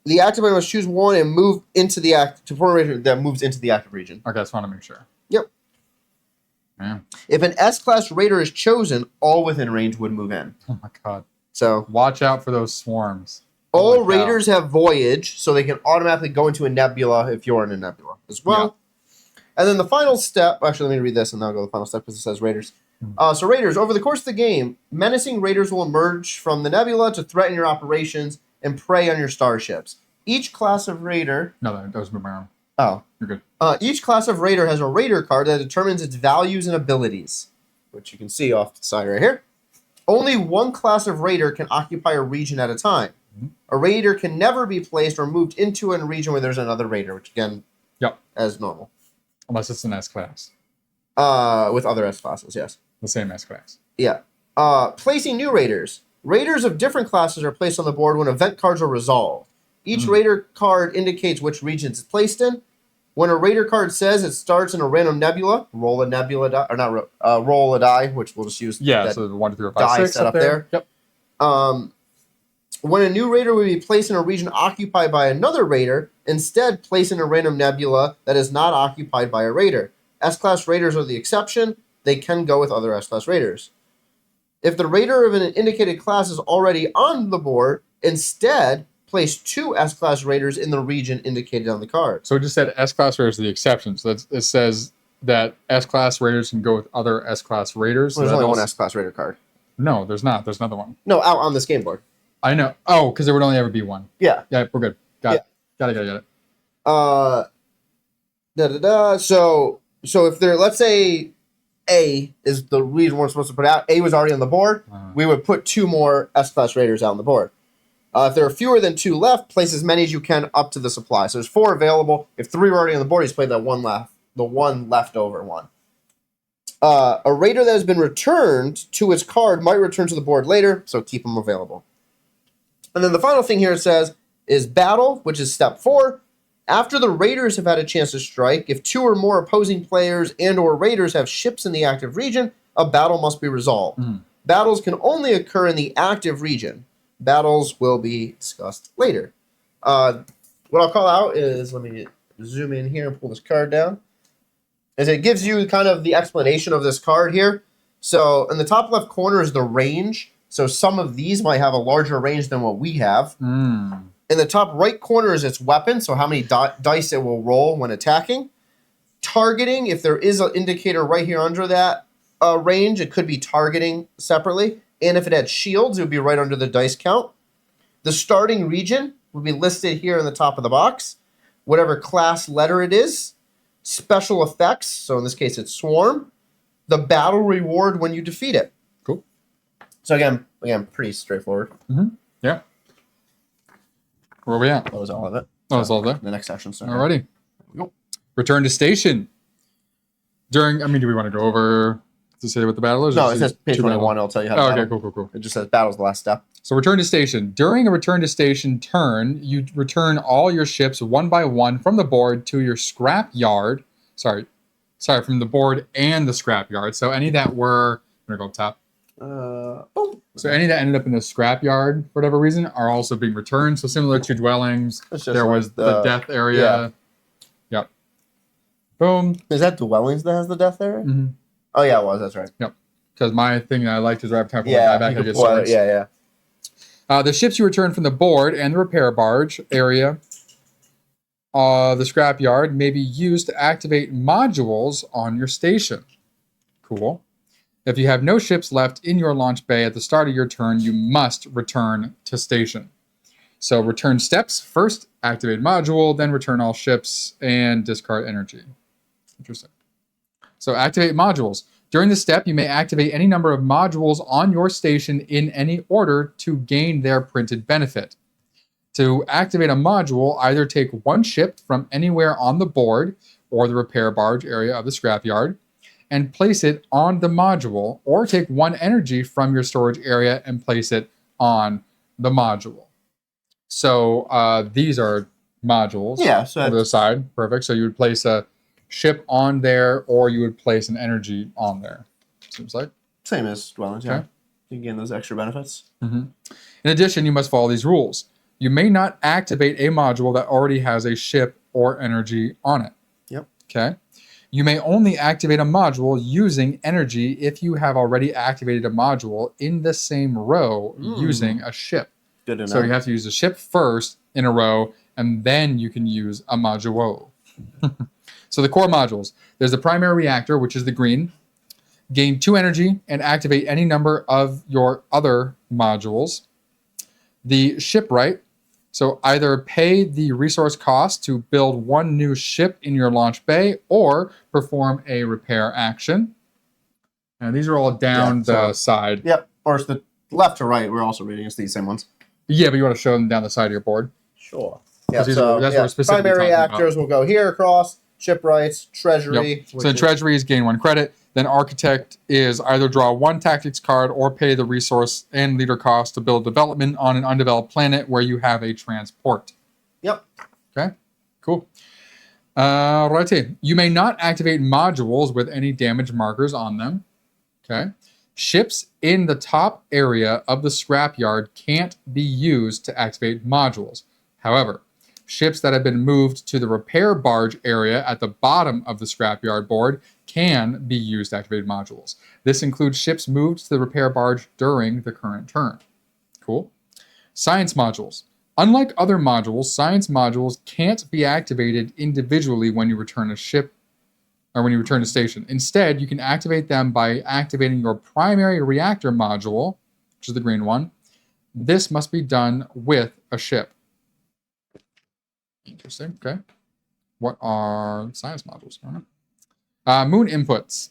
The active player must choose one and move into the to perform a Raider that moves into the active region. Okay, I just want to make sure. Yep. Yeah. If an S-class Raider is chosen, all within range would move in. Oh my god. So watch out for those swarms. All raiders have Voyage, so they can automatically go into a nebula if you're in a nebula as well. Yeah. And then the final step, actually, let me read this and then I'll go to the final step because it says raiders. So raiders, over the course of the game, menacing raiders will emerge from the nebula to threaten your operations and prey on your starships. Each class of raider... No, that was moving around. Oh. You're good. Each class of raider has a raider card that determines its values and abilities, which you can see off to the side right here. Only one class of raider can occupy a region at a time. A raider can never be placed or moved into a region where there's another raider, which again, as normal. Unless it's an S class. With other S classes, yes. The same S class. Yeah. Placing new raiders. Raiders of different classes are placed on the board when event cards are resolved. Each raider card indicates which regions it's placed in. When a raider card says it starts in a random nebula, roll a nebula die, or not roll a die, which we'll just use. Yeah, so the 1, 2, 3, 4, 5, die 6 set up there. Yep. When a new raider will be placed in a region occupied by another raider, instead place in a random nebula that is not occupied by a raider. S-Class raiders are the exception. They can go with other S-Class raiders. If the raider of an indicated class is already on the board, instead place 2 S-Class raiders in the region indicated on the card. So it just said S-Class raiders are the exception. So it says that S-Class raiders can go with other S-Class raiders. Well, there's So only that one also- S-Class raider card. No, there's not. There's another one. No, out on this game board. I know. Oh, because there would only ever be one. Yeah. Yeah, we're good. Got it. So if there, let's say A is the reason we're supposed to put out. A was already on the board. We would put 2 more S-Class raiders out on the board. If there are fewer than 2 left, place as many as you can up to the supply. So there's 4 available. If 3 were already on the board, he's played that one left, the one leftover one. A raider that has been returned to its card might return to the board later, so keep them available. And then the final thing here it says is battle, which is step 4. After the raiders have had a chance to strike, if 2 or more opposing players and or raiders have ships in the active region, a battle must be resolved. Battles can only occur in the active region. Battles will be discussed later. What I'll call out is, let me zoom in here and pull this card down, is it gives you kind of the explanation of this card here. So in the top left corner is the range. So some of these might have a larger range than what we have. In the top right corner is its weapon, so how many dice it will roll when attacking. Targeting, if there is an indicator right here under that range, it could be targeting separately. And if it had shields, it would be right under the dice count. The starting region would be listed here in the top of the box. Whatever class letter it is. Special effects, so in this case it's Swarm. The battle reward when you defeat it. Cool. So again, pretty straightforward. Yeah. Where are we at? That was all of it. Oh, that's all there. The next section. So Alrighty. There we go. Return to station. Do we want to go over to say what the battle is? No, Or it says page too 21. It'll tell you how to Oh, battle. okay, cool. It just says battle's the last step. So return to station. During a return to station turn, you return all your ships one by one from the board to your scrap yard. Sorry, from the board and the scrap yard. So any that were, I'm gonna go up top. Boom. So any that ended up in the scrap yard for whatever reason are also being returned. So similar to dwellings, It's just there like was the death area. yeah. Yep. Boom. Is that dwellings that has the death area? Mm-hmm. Oh yeah, it was. That's right. Yep. Because my thing that I liked is right time for Yeah, my back you I can get pull it, swords. yeah. The ships you return from the board and the repair barge area, the scrap yard, may be used to activate modules on your station. Cool. If you have no ships left in your launch bay at the start of your turn, you must return to station. So return steps, first activate module, then return all ships and discard energy. Interesting. So activate modules. During the step, you may activate any number of modules on your station in any order to gain their printed benefit. To activate a module, either take 1 ship from anywhere on the board or the repair barge area of the scrapyard and place it on the module, or take 1 energy from your storage area and place it on the module. So these are modules. Yeah, so over the side. Perfect. So you would place a ship on there, or you would place an energy on there. Seems like. same as dwellings, yeah. Okay. You can gain those extra benefits. In addition, you must follow these rules. You may not activate a module that already has a ship or energy on it. Yep. Okay. You may only activate a module using energy if you have already activated a module in the same row using a ship. Good to know. So you have to use a ship first in a row, and then you can use a module. So the core modules. There's the primary reactor, which is the green. Gain 2 energy and activate any number of your other modules. The shipwright. So either pay the resource cost to build 1 new ship in your launch bay, or perform a repair action. And these are all down the side. Yep. Or it's the left to right. We're also reading. It's these same ones. Yeah, but you want to show them down the side of your board. Sure. Yeah. These So that's what we're specifically primary talking reactors will go here across. Shipwrights, treasury. Yep. So treasury is gain 1 credit. Then architect is either draw 1 tactics card or pay the resource and leader cost to build development on an undeveloped planet where you have a transport. Yep. Okay, cool. Righty. You may not activate modules with any damage markers on them. Okay. Ships in the top area of the scrapyard can't be used to activate modules. However, ships that have been moved to the repair barge area at the bottom of the scrapyard board can be used to activate modules. This includes ships moved to the repair barge during the current turn. Cool. Science modules. Unlike other modules, science modules can't be activated individually when you return a ship or when you return to station. Instead, you can activate them by activating your primary reactor module, which is the green one. This must be done with a ship. Interesting. Okay. What are science modules? I don't know. Moon inputs.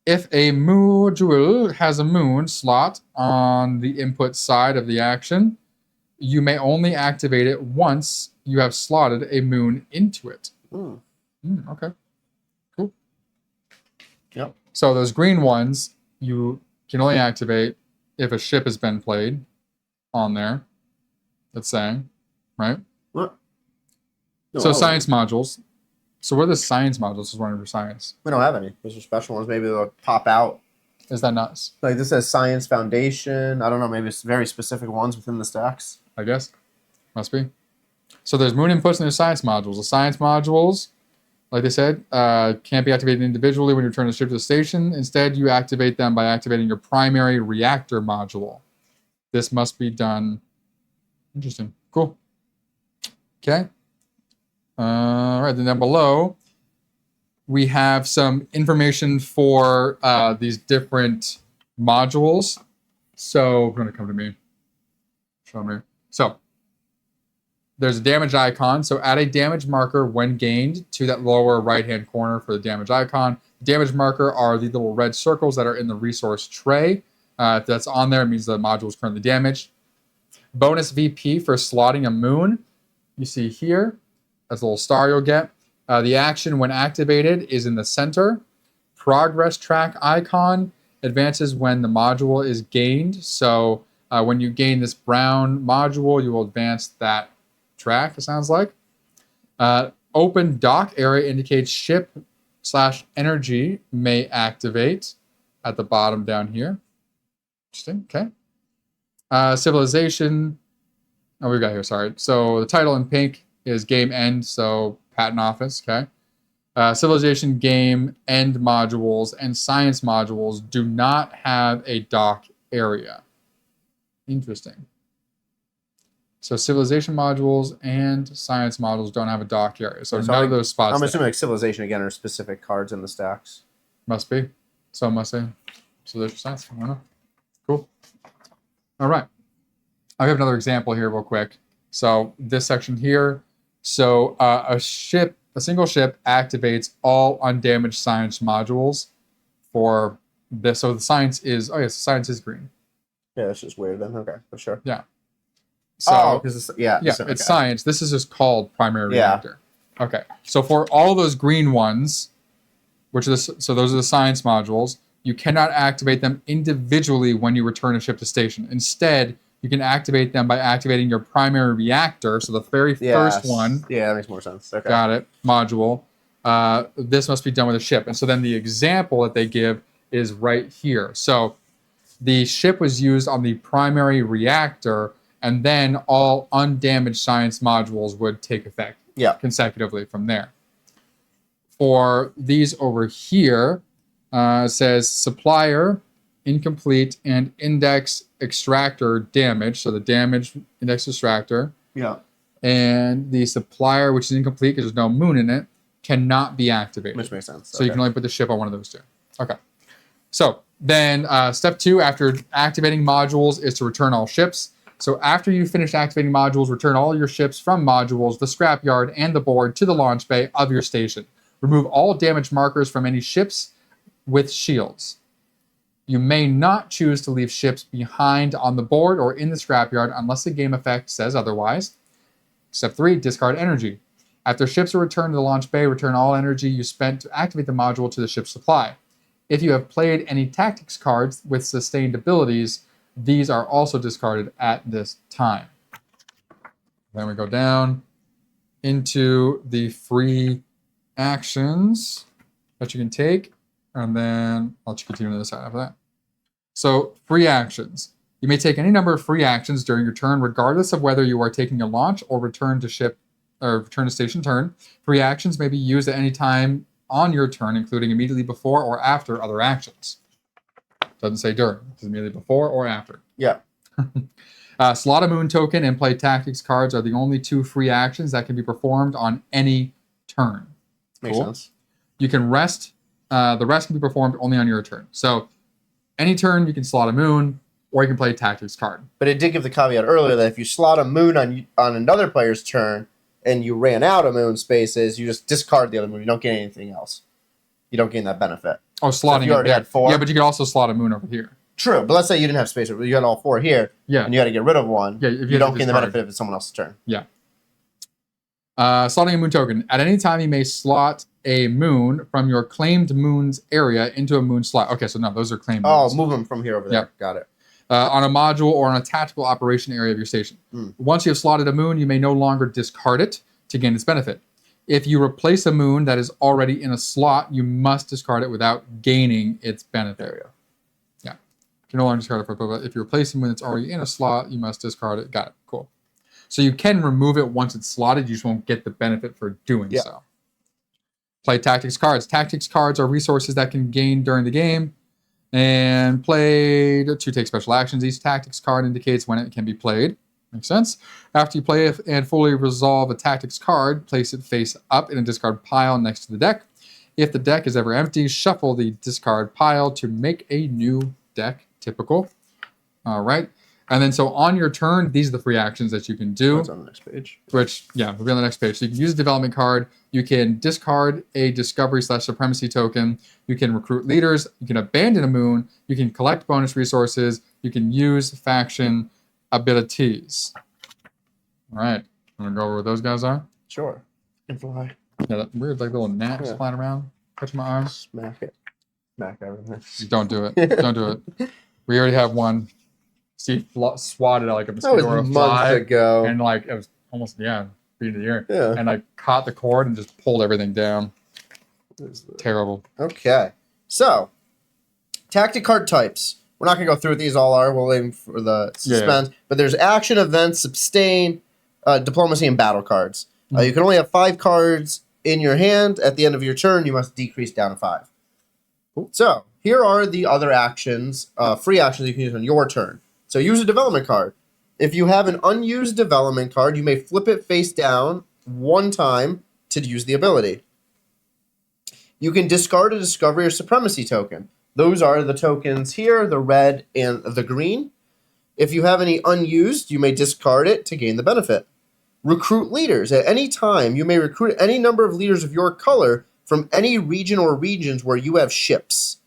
If a module has a moon slot on the input side of the action, you may only activate it once you have slotted a moon into it. Okay. Cool. Yep. So those green ones, you can only activate if a ship has been played on there. That's saying, right? What? No, So science modules. So what are the science modules? This is one for science. We don't have any. Those are special ones. Maybe they'll pop out. Is that nuts? Like this says Science Foundation. I don't know. Maybe it's very specific ones within the stacks. I guess. Must be. So there's moon inputs and there's science modules. The science modules, like they said, can't be activated individually when you return the ship to the station. Instead, you activate them by activating your primary reactor module. This must be done. Interesting. Cool. Okay. All right, then down below, we have some information for these different modules. So, going to come to me. Show me. So, there's a damage icon. So, add a damage marker when gained to that lower right-hand corner for the damage icon. Damage marker are the little red circles that are in the resource tray. If that's on there, it means the module is currently damaged. Bonus VP for slotting a moon. You see here. That's a little star you'll get. The action, when activated, is in the center. Progress track icon advances when the module is gained. So when you gain this brown module, you will advance that track, it sounds like. Open dock area indicates ship/energy may activate at the bottom down here. Interesting, okay. Civilization. Oh, we've got here, sorry. So the title in pink is game end, so patent office, okay. Civilization game end modules and science modules do not have a dock area. Interesting. So civilization modules and science modules don't have a dock area. So none of those spots. I'm assuming like civilization again are specific cards in the stacks. Must be. So must be. Civilization science. I don't know. Cool. All right. I have another example here real quick. So this section here. So a single ship activates all undamaged science modules for this. So the science is, oh yes, science is green. Yeah, that's just weird then. Okay, for sure. Yeah. So, because it's, yeah. Yeah, so, it's science. This is just called primary Yeah. reactor. Okay. So for all those green ones, which are so those are the science modules, you cannot activate them individually when you return a ship to station. Instead, you can activate them by activating your primary reactor. So the very first one. Yeah, that makes more sense. Okay. Got it. Module. This must be done with a ship. And so then the example that they give is right here. So the ship was used on the primary reactor, and then all undamaged science modules would take effect consecutively from there. For these over here, it says supplier, incomplete, and index extractor damage. So the damage index extractor. Yeah. And the supplier, which is incomplete because there's no moon in it, cannot be activated. Which makes sense. So you can only put the ship on one of those two. Okay. So then step 2 after activating modules is to return all ships. So after you finish activating modules, return all your ships from modules, the scrapyard, and the board to the launch bay of your station. Remove all damage markers from any ships with shields. You may not choose to leave ships behind on the board or in the scrapyard unless the game effect says otherwise. Step 3, discard energy. After ships are returned to the launch bay, return all energy you spent to activate the module to the ship's supply. If you have played any tactics cards with sustained abilities, these are also discarded at this time. Then we go down into the free actions that you can take, and then I'll let you continue to the side after that. So, free actions. You may take any number of free actions during your turn, regardless of whether you are taking a launch or return to station turn. Free actions may be used at any time on your turn, including immediately before or after other actions. Doesn't say during. It's immediately before or after. Yeah. Slot a moon token and play tactics cards are the only 2 free actions that can be performed on any turn. Makes sense. You can rest. The rest can be performed only on your turn. So any turn you can slot a moon, or you can play a tactics card. But it did give the caveat earlier that if you slot a moon on another player's turn and you ran out of moon spaces, you just discard the other moon. You don't gain anything else. You don't gain that benefit. Oh, slotting so you already had 4. Yeah, but you could also slot a moon over here. True, but let's say you didn't have space. You had all 4 here, and you had to get rid of one. Yeah, if you don't gain the benefit if it's someone else's turn. Yeah. Slotting a moon token. At any time, you may slot a moon from your claimed moon's area into a moon slot. Okay, so no, those are claimed moons. Oh, move them from here over there. Yep. Got it. On a module or on a tactical operation area of your station. Once you have slotted a moon, you may no longer discard it to gain its benefit. If you replace a moon that is already in a slot, you must discard it without gaining its benefit. There we go. Yeah. You can no longer discard it but if you replace a moon that's already in a slot, you must discard it. Got it. Cool. So you can remove it once it's slotted, you just won't get the benefit for doing so. Play tactics cards. Tactics cards are resources that can gain during the game and played to take special actions. Each tactics card indicates when it can be played. Makes sense. After you play it and fully resolve a tactics card, place it face up in a discard pile next to the deck. If the deck is ever empty, shuffle the discard pile to make a new deck. Typical. All right. And then so on your turn, these are the free actions that you can do. That's on the next page. Which, yeah, we'll be on the next page. So you can use a development card. You can discard a discovery/supremacy token. You can recruit leaders. You can abandon a moon. You can collect bonus resources. You can use faction abilities. All right. I'm going to go over what those guys are. Sure. And fly. Yeah, that weird like little gnats flying around. Touch my arm. Smack it. Smack everything. Don't do it. Don't do it. We already have one. Steve swatted like a mosquito or a fly. Ago. And like it was almost, beat of the year. Yeah. And I caught the cord and just pulled everything down. Terrible. Okay. So, tactic card types. We're not going to go through what these all are. We'll aim for the suspense. Yeah. But there's action, events, sustain, diplomacy, and battle cards. You can only have 5 cards in your hand. At the end of your turn, you must decrease down to 5. Cool. So, here are the other actions, free actions you can use on your turn. So use a development card. If you have an unused development card, you may flip it face down 1 time to use the ability. You can discard a discovery or supremacy token. Those are the tokens here, the red and the green. If you have any unused, you may discard it to gain the benefit. Recruit leaders. At any time, you may recruit any number of leaders of your color from any region or regions where you have ships.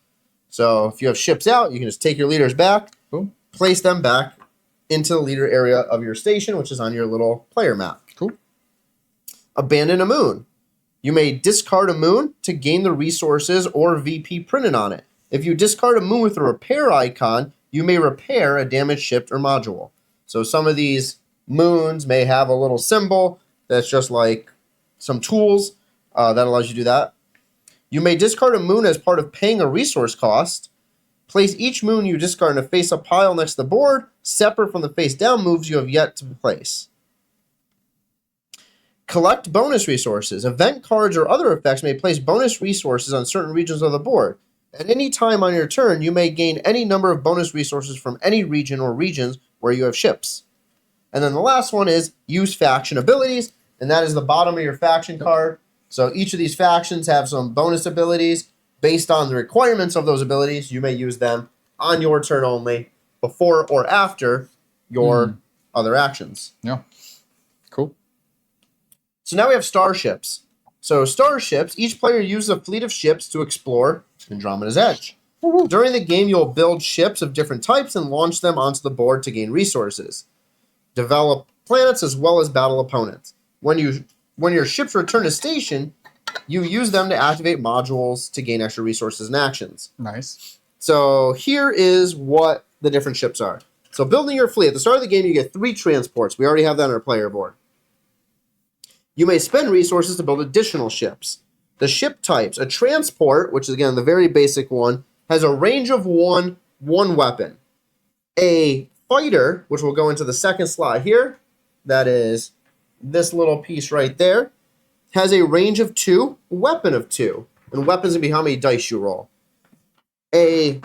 So if you have ships out, you can just take your leaders back. Cool. Place them back into the leader area of your station, which is on your little player map. Cool. Abandon a moon. You may discard a moon to gain the resources or VP printed on it. If you discard a moon with a repair icon, you may repair a damaged ship or module. So some of these moons may have a little symbol that's just like some tools that allows you to do that. You may discard a moon as part of paying a resource cost. Place each moon you discard in a face-up pile next to the board, separate from the face-down moves you have yet to place. Collect bonus resources. Event cards or other effects may place bonus resources on certain regions of the board. At any time on your turn, you may gain any number of bonus resources from any region or regions where you have ships. And then the last one is use faction abilities, and that is the bottom of your faction card. So each of these factions have some bonus abilities. Based on the requirements of those abilities, you may use them on your turn only, before or after your other actions. Yeah. Cool. So now we have starships. So starships, each player uses a fleet of ships to explore Andromeda's edge. During the game, you'll build ships of different types and launch them onto the board to gain resources. Develop planets as well as battle opponents. When your ships return to station, you use them to activate modules to gain extra resources and actions. Nice. So here is what the different ships are. So building your fleet. At the start of the game, you get 3 transports. We already have that on our player board. You may spend resources to build additional ships. The ship types. A transport, which is, again, the very basic one, has a range of 1 1 weapon. A fighter, which will go into the second slot here, that is this little piece right there, has a range of 2, weapon of 2. And weapons will be how many dice you roll. A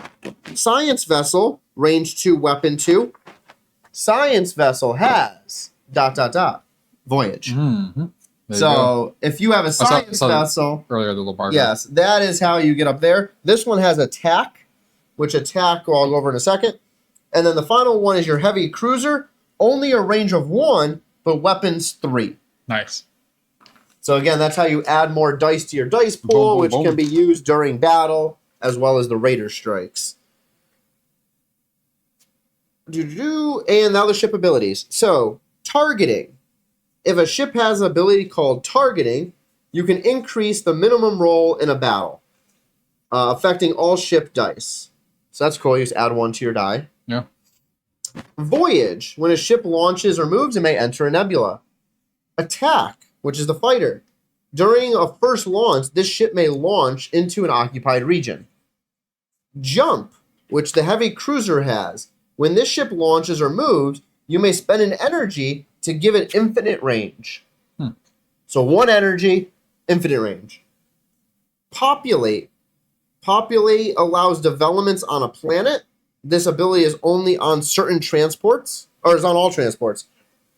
science vessel, range 2, weapon 2. Science vessel has ... voyage. Mm-hmm. So if you have a science vessel, earlier the little bar. yes, that is how you get up there. This one has attack, which attack I'll go over in a second. And then the final one is your heavy cruiser, only a range of 1, but weapons 3. Nice. So again, that's how you add more dice to your dice pool, Boom, boom, which boom. can be used during battle, as well as the raider strikes. And now the ship abilities. So, targeting. If a ship has an ability called targeting, you can increase the minimum roll in a battle, affecting all ship dice. So that's cool. You just add 1 to your die. Yeah. Voyage. When a ship launches or moves, it may enter a nebula. Attack, which is the fighter. During a first launch, this ship may launch into an occupied region. Jump, which the heavy cruiser has. When this ship launches or moves, you may spend an energy to give it infinite range. So 1 energy, infinite range. Populate. Populate allows developments on a planet. This ability is only on certain transports, or is on all transports.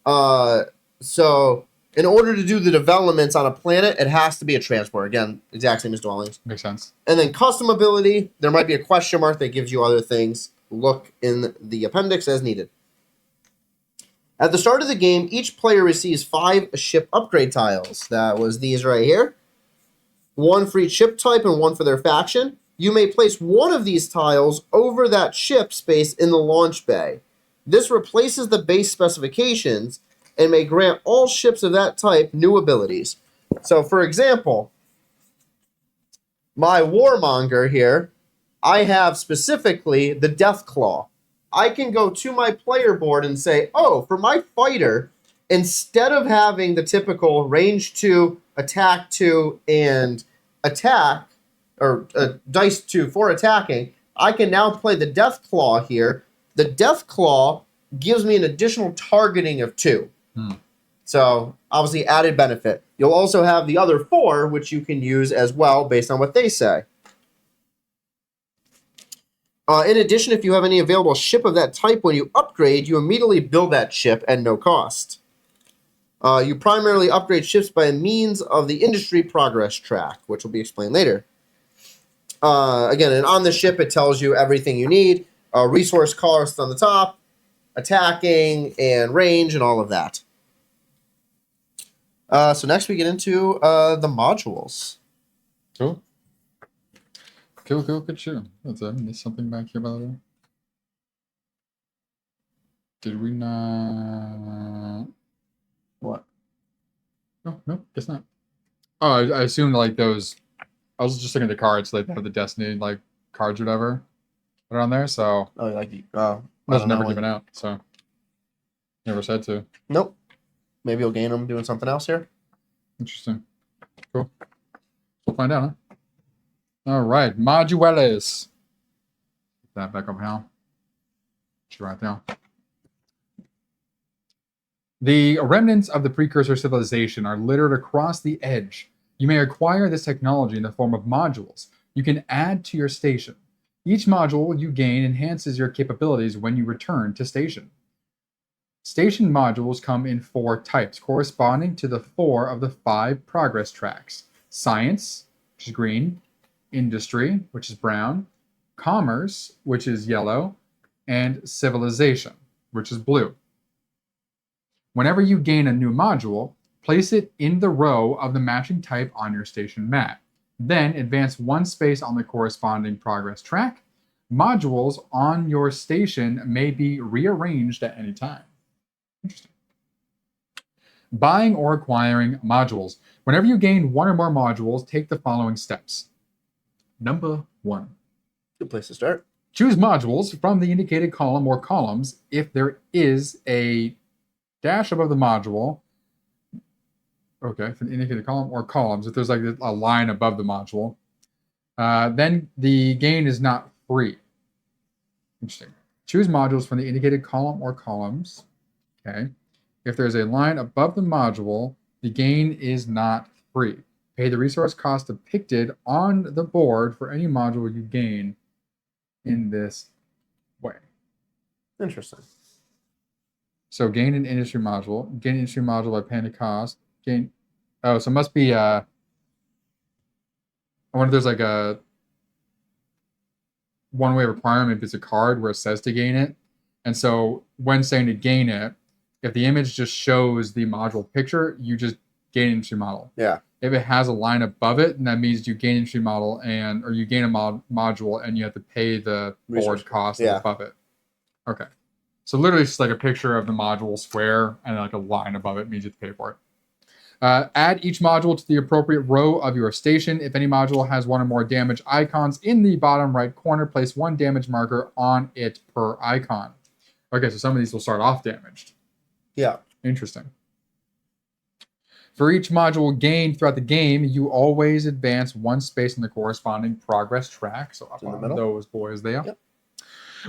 So in order to do the developments on a planet, it has to be a transport. Again, exact same as dwellings. Makes sense. And then custom ability, there might be a question mark that gives you other things. Look in the appendix as needed. At the start of the game, each player receives 5 ship upgrade tiles. That was these right here. 1 for each ship type and 1 for their faction. You may place 1 of these tiles over that ship space in the launch bay. This replaces the base specifications and may grant all ships of that type new abilities. So, for example, my Warmonger here, I have specifically the Death Claw. I can go to my player board and say, oh, for my fighter, instead of having the typical range 2, attack 2, and attack, or dice 2 for attacking, I can now play the Death Claw here. The Death Claw gives me an additional targeting of 2. So, obviously, added benefit. You'll also have the other 4, which you can use as well based on what they say. In addition, if you have any available ship of that type when you upgrade, you immediately build that ship at no cost. You primarily upgrade ships by means of the industry progress track, which will be explained later. Again, and on the ship, it tells you everything you need. Resource cost on the top, attacking, and range, and all of that. So next we get into the modules. Cool. Cool, good shoot. What's that? There's something back here, by the way. Did we not? What? No, guess not. Oh, I assumed like those. I was just looking at the cards, like they have the Destiny like cards or whatever that are on there. So Oh, you like the? those never given out. So never said to. Nope. Maybe you'll gain them doing something else here. Interesting. Cool. We'll find out, huh? All right, modules. Put that back up, Hal. Right now. The remnants of the precursor civilization are littered across the edge. You may acquire this technology in the form of modules you can add to your station. Each module you gain enhances your capabilities when you return to station. Station modules come in 4 types, corresponding to the 4 of the 5 progress tracks. Science, which is green. Industry, which is brown. Commerce, which is yellow. And civilization, which is blue. Whenever you gain a new module, place it in the row of the matching type on your station map. Then advance 1 space on the corresponding progress track. Modules on your station may be rearranged at any time. Interesting. Buying or acquiring modules. Whenever you gain 1 or more modules, take the following steps. Number 1. Good place to start. Choose modules from the indicated column or columns if there is a dash above the module. Okay, from the indicated column or columns, if there's like a line above the module, then the gain is not free. Interesting. Choose modules from the indicated column or columns. Okay. If there's a line above the module, the gain is not free. Pay the resource cost depicted on the board for any module you gain in this way. Interesting. So gain an industry module. Gain an industry module by paying the cost. Gain. Oh, so it must be. I wonder if there's like a one-way requirement if it's a card where it says to gain it. And so when saying to gain it, if the image just shows the module picture, you just gain an industry model. Yeah. If it has a line above it, then that means you gain an industry model or you gain a module and you have to pay the board cost above it. Okay. So literally it's just like a picture of the module square and like a line above it means you have to pay for it. Add each module to the appropriate row of your station. If any module has one or more damage icons in the bottom right corner, place one damage marker on it per icon. Okay, so some of these will start off damaged. Yeah. Interesting. For each module gained throughout the game, you always advance one space in the corresponding progress track. So up on those boys there. Yep.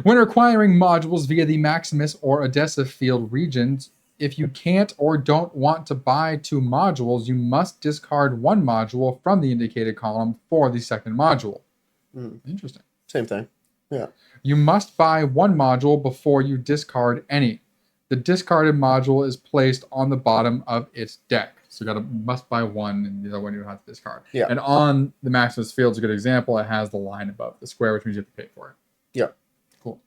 When acquiring modules via the Maximus or Odessa field regions, if you can't or don't want to buy two modules, you must discard one module from the indicated column for the second module. Interesting. Same thing. Yeah. You must buy one module before you discard any. The discarded module is placed on the bottom of its deck. So you must buy one, and the other one you have to discard. Yeah. And on the Maximus field is a good example. It has the line above the square, which means you have to pay for it. Yeah. Cool.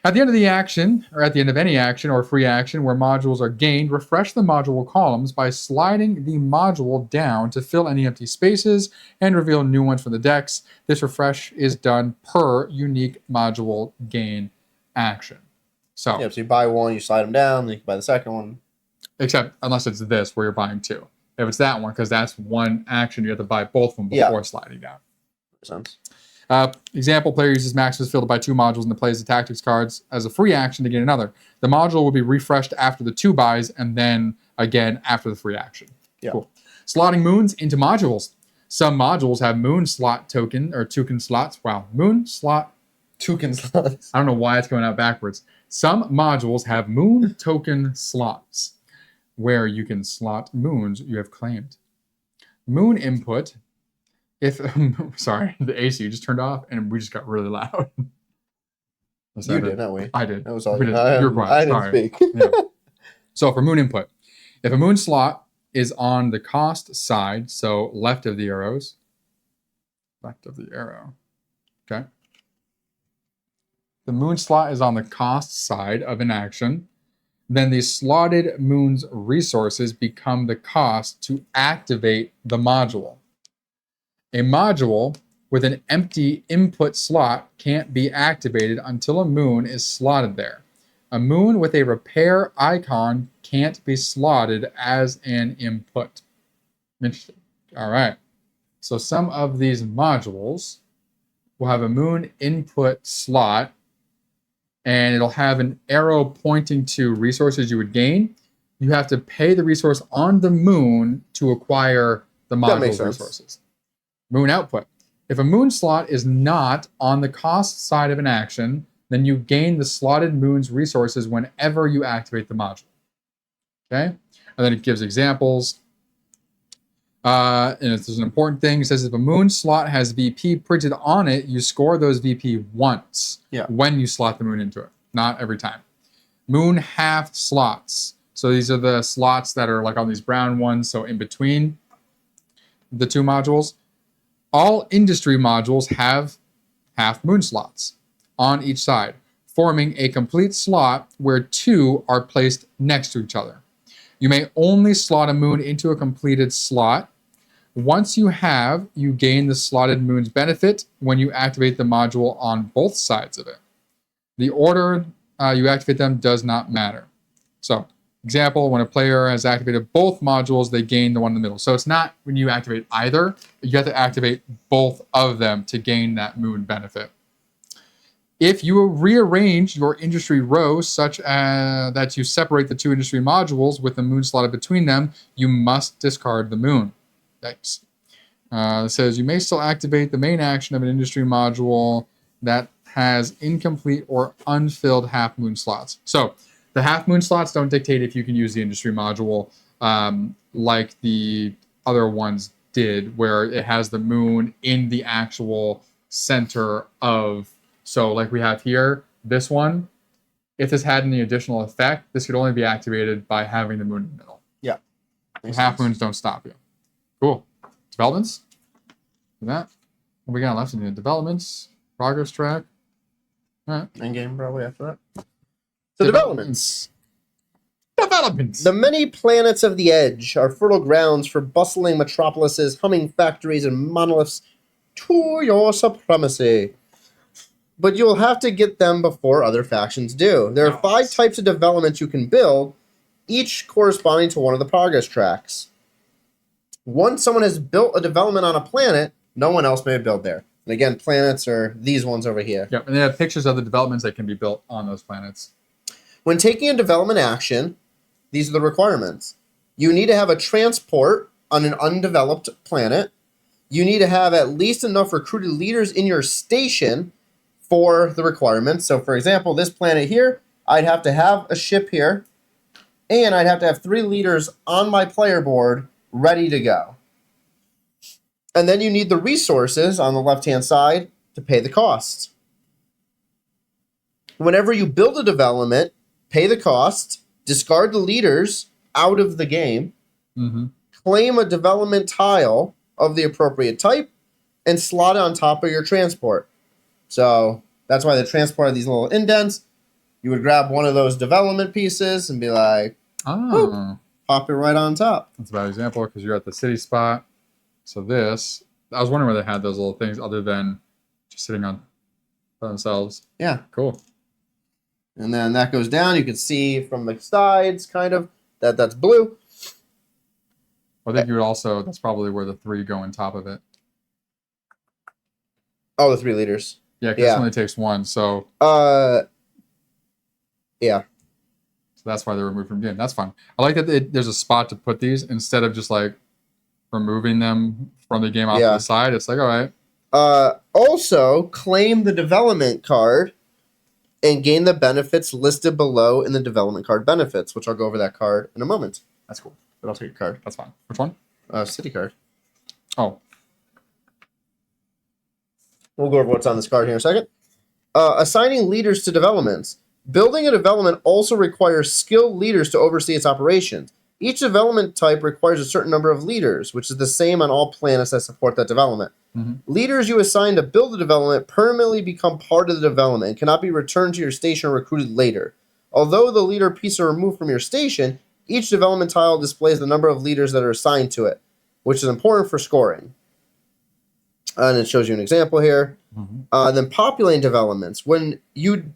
At the end of the action, or at the end of any action or free action where modules are gained, refresh the module columns by sliding the module down to fill any empty spaces and reveal new ones from the decks. This refresh is done per unique module gain action. So you buy one, you slide them down, then you can buy the second one. Except unless it's this where you're buying two. If it's that one, because that's one action, you have to buy both of them before sliding down. Makes sense. Example, player uses Maximus field to buy two modules and then plays the tactics cards as a free action to gain another. The module will be refreshed after the two buys and then again after the free action. Yeah. Cool. Slotting moons into modules. Some modules have moon slot token or token slots. Wow. Moon slot token slots. I don't know why it's going out backwards. Some modules have moon token slots where you can slot moons you have claimed. Moon input. Sorry, the AC just turned off and we just got really loud. You did, not we? I did. That was all you're quiet. I didn't speak. Yeah. So for moon input, if a moon slot is on the cost side, so left of the arrows, okay. The moon slot is on the cost side of an action, then the slotted moon's resources become the cost to activate the module. A module with an empty input slot can't be activated until a moon is slotted there. A moon with a repair icon can't be slotted as an input. Interesting. All right. So some of these modules will have a moon input slot, and it'll have an arrow pointing to resources you would gain. You have to pay the resource on the moon to acquire the module's resources. Moon output. If a moon slot is not on the cost side of an action, then you gain the slotted moon's resources whenever you activate the module. Okay? And then it gives examples. And if there's an important thing, it says if a moon slot has VP printed on it, you score those VP once when you slot the moon into it, not every time. Moon half slots. So these are the slots that are like on these brown ones, so in between the two modules. All industry modules have half moon slots on each side, forming a complete slot where two are placed next to each other. You may only slot a moon into a completed slot. Once you have, you gain the slotted moon's benefit when you activate the module on both sides of it. The order you activate them does not matter. So, example, when a player has activated both modules, they gain the one in the middle. So it's not when you activate either, you have to activate both of them to gain that moon benefit. If you rearrange your industry rows such that you separate the two industry modules with the moon slotted between them, you must discard the moon. Thanks. It says you may still activate the main action of an industry module that has incomplete or unfilled half moon slots. So the half moon slots don't dictate if you can use the industry module like the other ones did, where it has the moon in the actual center of. So like we have here, this one, if this had any additional effect, this could only be activated by having the moon in the middle. Yeah. Half moons don't stop you. Cool. Developments? Do that. What we got left in the developments? Progress track. All right. End game probably after that. So developments. Developments. The many planets of the edge are fertile grounds for bustling metropolises, humming factories, and monoliths to your supremacy. But you'll have to get them before other factions do. There are 5 types of developments you can build, each corresponding to one of the progress tracks. Once someone has built a development on a planet, no one else may build there. And again, planets are these ones over here. Yep, and they have pictures of the developments that can be built on those planets. When taking a development action, these are the requirements. You need to have a transport on an undeveloped planet. You need to have at least enough recruited leaders in your station for the requirements. So, for example, this planet here, I'd have to have a ship here, and I'd have to have 3 leaders on my player board ready to go. And then you need the resources on the left-hand side to pay the costs. Whenever you build a development, pay the cost, discard the leaders out of the game, claim a development tile of the appropriate type, and slot it on top of your transport. So that's why the transport had these little indents. You would grab one of those development pieces and be like, pop it right on top. That's a bad example because you're at the city spot. So this, I was wondering where they had those little things other than just sitting on by themselves. Yeah. Cool. And then that goes down. You can see from the sides, kind of, that's blue. I think you would also, that's probably where the 3 go on top of it. Oh, the 3 leaders. Yeah, because this only takes 1, so. Yeah. So that's why they're removed from the game. That's fine. I like that there's a spot to put these instead of just like removing them from the game off to the side. It's like, all right. Also, claim the development card and gain the benefits listed below in the development card benefits, which I'll go over that card in a moment. That's cool. But I'll take your card. That's fine. Which one? City card. Oh. We'll go over what's on this card here in a second. Assigning leaders to developments. Building a development also requires skilled leaders to oversee its operations. Each development type requires a certain number of leaders, which is the same on all planets that support that development. Leaders you assign to build the development permanently become part of the development and cannot be returned to your station or recruited later. Although the leader piece are removed from your station, each development tile displays the number of leaders that are assigned to it, which is important for scoring. And it shows you an example here. Then populating developments. When you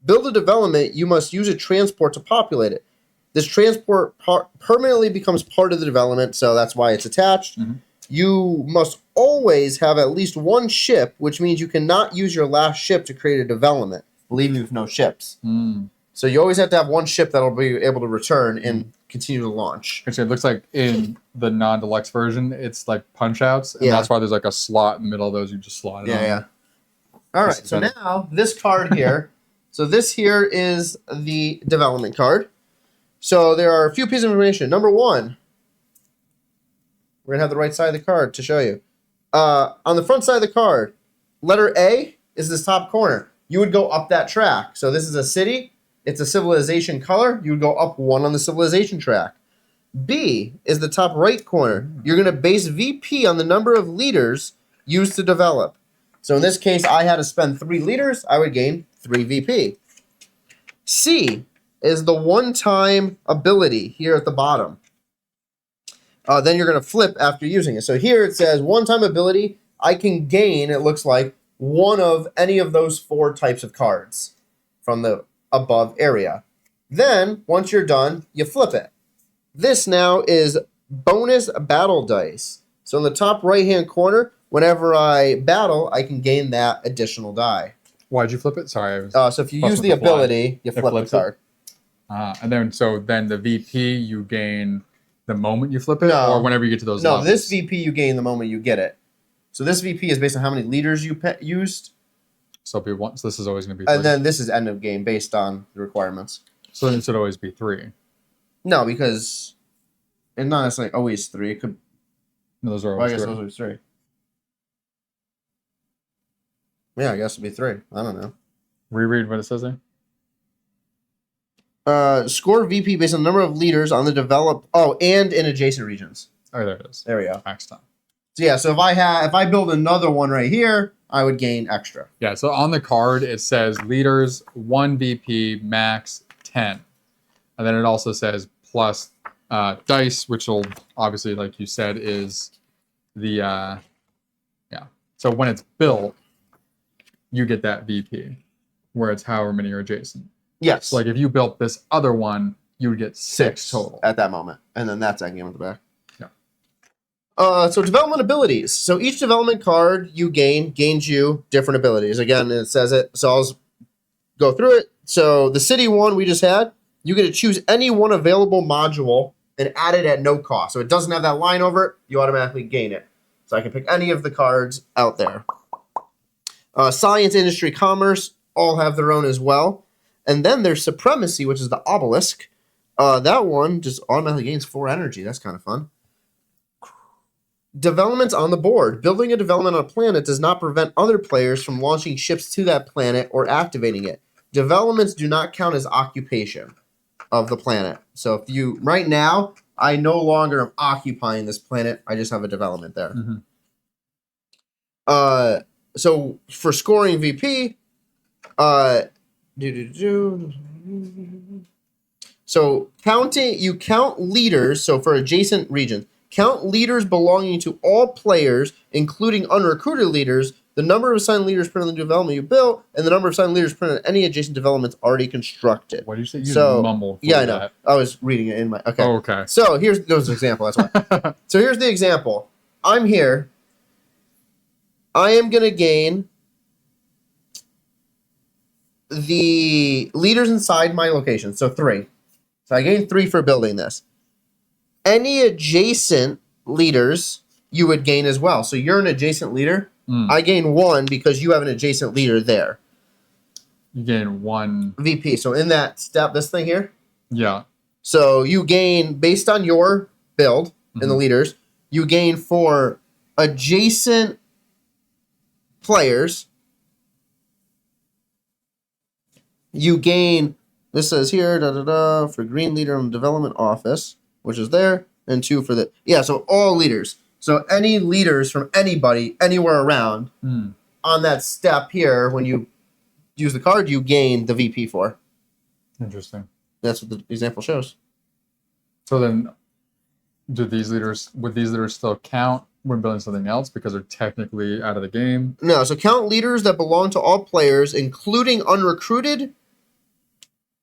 build a development, you must use a transport to populate it. This transport permanently becomes part of the development, so that's why it's attached. You must always have at least 1 ship, which means you cannot use your last ship to create a development, leaving you with no ships. So you always have to have 1 ship that'll be able to return and continue to launch. Actually, it looks like in the non-deluxe version, it's like punch outs, and that's why there's like a slot in the middle of those. You just slot it on. All right, so now this card here. So this here is the development card. So there are a few pieces of information. Number 1, we're going to have the right side of the card to show you. On the front side of the card, letter A is this top corner. You would go up that track. So this is a city. It's a civilization color. You would go up 1 on the civilization track. B is the top right corner. You're going to base VP on the number of leaders used to develop. So in this case, I had to spend 3 leaders. I would gain 3 VP. C is the one-time ability here at the bottom. Then you're going to flip after using it. So here it says one-time ability. I can gain, it looks like, 1 of any of those 4 types of cards from the above area. Then, once you're done, you flip it. This now is bonus battle dice. So in the top right-hand corner, whenever I battle, I can gain that additional die. Why'd you flip it? Sorry. So if you use the ability, you flip the card. And then the VP you gain the moment you flip it, or whenever you get to those levels? No, this VP you gain the moment you get it. So this VP is based on how many leaders you used. So it'll be one. So this is always going to be 3. And then this is end of game based on the requirements. So then it should always be 3. No, because it's not necessarily always 3. It could. No, those are Well, I always guess 3. those are 3. Yeah, I guess it'd be 3. I don't know. Reread what it says there. Score VP based on the number of leaders on the developed. Oh, and in adjacent regions. Oh, there it is. There we go. Max time. So yeah, so if I build another one right here, I would gain extra. Yeah, so on the card it says leaders 1 VP max 10. And then it also says plus dice, which will obviously, like you said, is the yeah. So when it's built, you get that VP, where it's however many are adjacent. Yes. So like if you built this other one, you would get 6 total. At that moment. And then that's endgame at the back. Yeah. So development abilities. So each development card you gains you different abilities. Again, it says it. So I'll go through it. So the city one we just had, you get to choose any one available module and add it at no cost. So it doesn't have that line over it. You automatically gain it. So I can pick any of the cards out there. Science, industry, commerce all have their own as well. And then there's supremacy, which is the obelisk. That one just automatically gains 4 energy. That's kind of fun. Developments on the board. Building a development on a planet does not prevent other players from launching ships to that planet or activating it. Developments do not count as occupation of the planet. So if you, right now, I no longer am occupying this planet. I just have a development there. Mm-hmm. So for scoring VP, so you count leaders. So for adjacent regions, count leaders belonging to all players, including unrecruited leaders, the number of assigned leaders printed on the development you built, and the number of assigned leaders printed on any adjacent developments already constructed. What did you say? You just mumbled. Yeah, I know. I was reading it in my... Okay. Oh, okay. So there was an example. That's why. So here's the example. I'm here. I am going to gain the leaders inside my location. So 3. So I gained 3 for building this. Any adjacent leaders you would gain as well. So you're an adjacent leader. I gain 1 because you have an adjacent leader there. You gain 1 VP. So in that step, this thing here. Yeah. So you gain, based on your build and the leaders, you gain for adjacent players. You gain, this says here, for green leader in the development office, which is there, and 2 for the, so all leaders. So any leaders from anybody, anywhere around, on that step here, when you use the card, you gain the VP for. Interesting. That's what the example shows. So then, would these leaders still count when building something else because they're technically out of the game? No, so count leaders that belong to all players, including unrecruited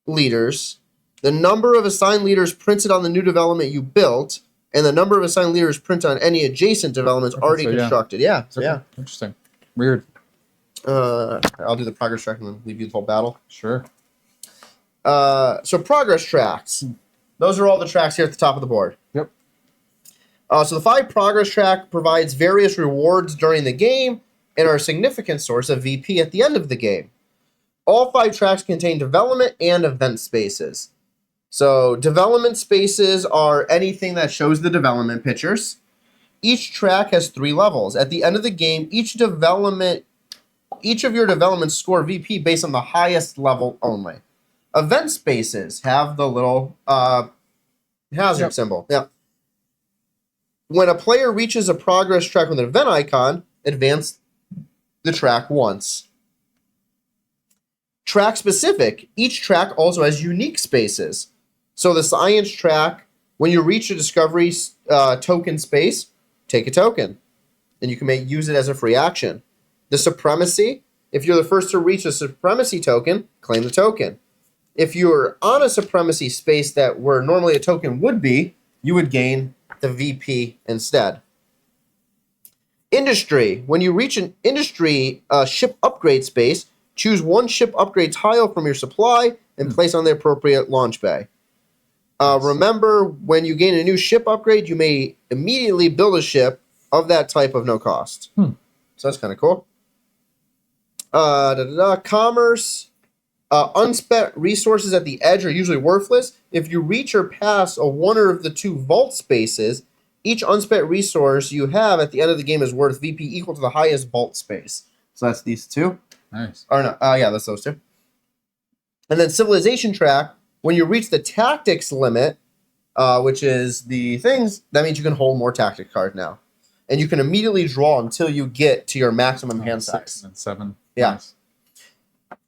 leaders, the number of assigned leaders printed on the new development you built, and the number of assigned leaders printed on any adjacent developments already constructed. Yeah. So okay. yeah. Interesting. Weird. I'll do the progress track and then leave you the whole battle. Sure. So progress tracks. Those are all the tracks here at the top of the board. Yep. So the 5 progress track provides various rewards during the game and are a significant source of VP at the end of the game. All 5 tracks contain development and event spaces. So development spaces are anything that shows the development pictures. Each track has 3 levels. At the end of the game, each of your developments score VP based on the highest level only. Event spaces have the little hazard symbol. Yeah. When a player reaches a progress track with an event icon, advance the track once. Track specific. Each track also has unique spaces. So the science track, when you reach a discovery token space, take a token. And you can use it as a free action. The supremacy, if you're the first to reach a supremacy token, claim the token. If you're on a supremacy space that where normally a token would be, you would gain the VP instead. Industry, when you reach an industry ship upgrade space, choose 1 ship upgrade tile from your supply and place on the appropriate launch bay. Remember, when you gain a new ship upgrade, you may immediately build a ship of that type of no cost. So that's kind of cool. Commerce. Unspent resources at the edge are usually worthless. If you reach or pass one of the 2 vault spaces, each unspent resource you have at the end of the game is worth VP equal to the highest vault space. So that's these 2. Nice. Or no, yeah, that's those 2. And then civilization track. When you reach the tactics limit, which is the things, that means you can hold more tactic cards now, and you can immediately draw until you get to your maximum hand size. 6 and 7. Yeah. Nice.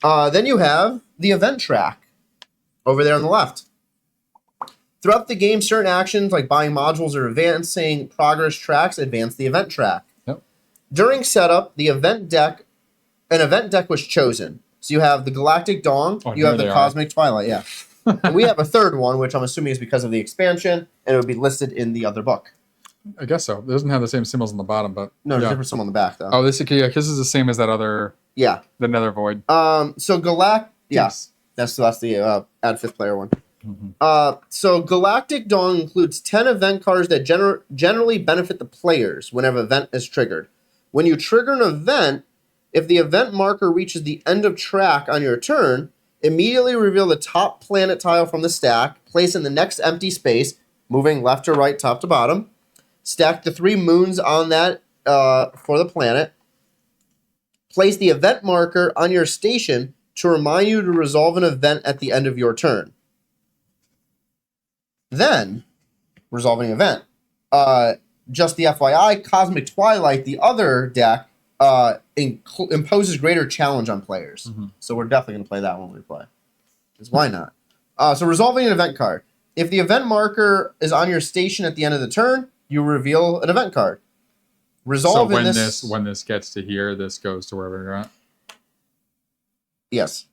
Then you have the event track over there on the left. Throughout the game, certain actions like buying modules or advancing progress tracks advance the event track. Yep. During setup, an event deck was chosen. So you have the Galactic Dawn, you have the Cosmic Twilight, yeah. And we have a third one, which I'm assuming is because of the expansion, and it would be listed in the other book. I guess so. It doesn't have the same symbols on the bottom, but No, there's a different symbol on the back, though. Oh, this is the same as that other. Yeah. The Nether Void. So yes, that's the add 5th player one. Mm-hmm. So Galactic Dawn includes 10 event cards that generally benefit the players whenever an event is triggered. When you trigger an event, if the event marker reaches the end of track on your turn, immediately reveal the top planet tile from the stack, place in the next empty space, moving left to right, top to bottom. Stack the 3 moons on that for the planet. Place the event marker on your station to remind you to resolve an event at the end of your turn. Then, resolving an event. Just the FYI, Cosmic Twilight, the other deck, imposes greater challenge on players. Mm-hmm. So we're definitely going to play that when we play. Because why not? So resolving an event card. If the event marker is on your station at the end of the turn, you reveal an event card. Resolve when this gets to here, this goes to wherever you're at? Yes.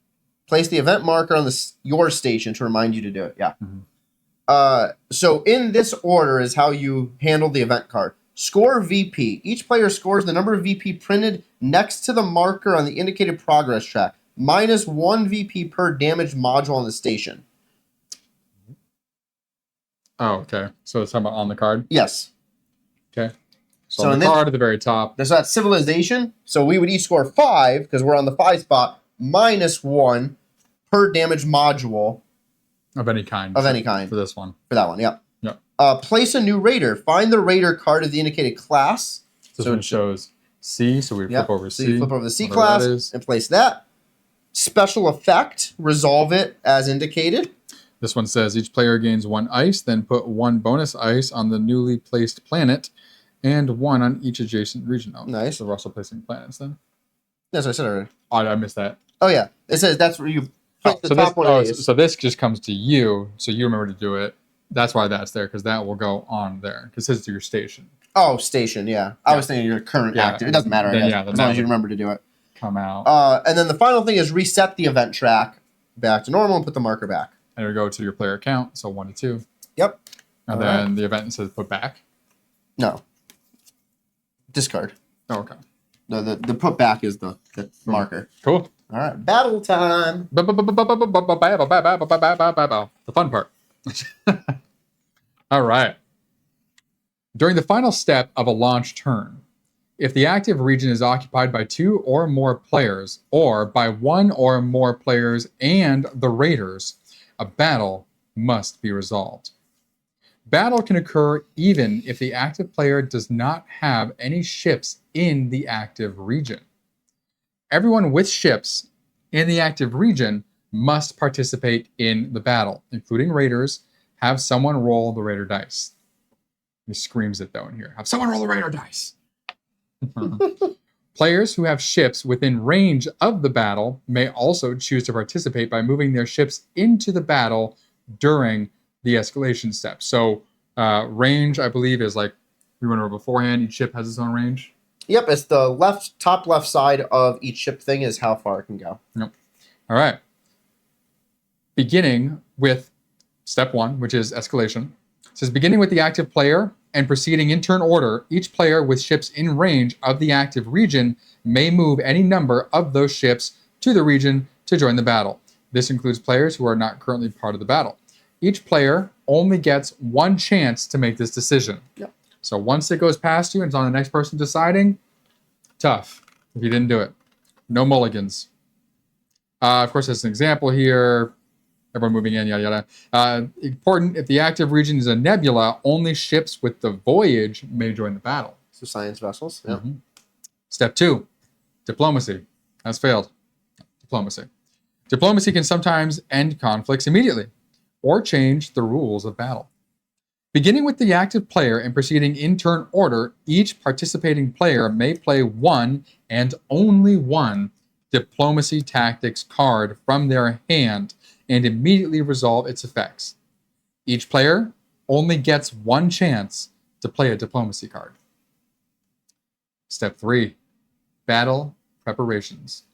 Place the event marker on your station to remind you to do it. Yeah. Mm-hmm. So in this order is how you handle the event card. Score VP. Each player scores the number of VP printed next to the marker on the indicated progress track, minus 1 VP per damage module on the station. Oh, okay. So it's talking about on the card? Yes. Okay. So on the card at the very top. There's that civilization. So we would each score 5, because we're on the 5 spot, minus 1 per damage module. Of any kind. Of any kind. For this one. For that one, yeah. Yeah. Place a new raider. Find the raider card of the indicated class. This one shows C, so we flip over C. So you flip over the C class and place that. Special effect. Resolve it as indicated. This one says each player gains 1 ice, then put 1 bonus ice on the newly placed planet and 1 on each adjacent region. Oh, nice. So we're also placing planets then? That's what I said already. Oh, I missed that. Oh, yeah. It says that's where you place the top one of these. So this just comes to you, so you remember to do it. That's why that's there, because that will go on there. Because it's to your station. Oh, station, yeah. I was thinking your current active. It doesn't matter, I guess, as long as you remember to do it. Come out. And then the final thing is reset the event track back to normal and put the marker back. And it'll go to your player count, so 1 to 2. Yep. And then the event says put back? No. Discard. Oh, okay. The put back is the marker. Cool. All right. Battle time. The fun part. All right. During the final step of a launch turn, if the active region is occupied by 2 or more players, or by 1 or more players and the raiders, a battle must be resolved. Battle can occur even if the active player does not have any ships in the active region. Everyone with ships in the active region must participate in the battle, including raiders. Have someone roll the raider dice. He screams it though in here. Have someone roll the raider dice. Players who have ships within range of the battle may also choose to participate by moving their ships into the battle during the escalation step. So range, I believe, is like we went over beforehand. Each ship has its own range. Yep, it's the top left side of each ship thing is how far it can go. Yep. All right. Beginning with step 1, which is escalation. It says beginning with the active player and proceeding in turn order, each player with ships in range of the active region may move any number of those ships to the region to join the battle. This includes players who are not currently part of the battle. Each player only gets 1 chance to make this decision. Yep. So once it goes past you and it's on the next person deciding, tough if you didn't do it. No mulligans. Of course, as an example here, everyone moving in, yada yada. Important, if the active region is a nebula, only ships with the voyage may join the battle. So science vessels. Yeah. Mm-hmm. Step 2, diplomacy. Has failed. Diplomacy. Diplomacy can sometimes end conflicts immediately or change the rules of battle. Beginning with the active player and proceeding in turn order, each participating player may play one and only one diplomacy tactics card from their hand and immediately resolve its effects. Each player only gets one chance to play a diplomacy card. Step 3, battle preparations.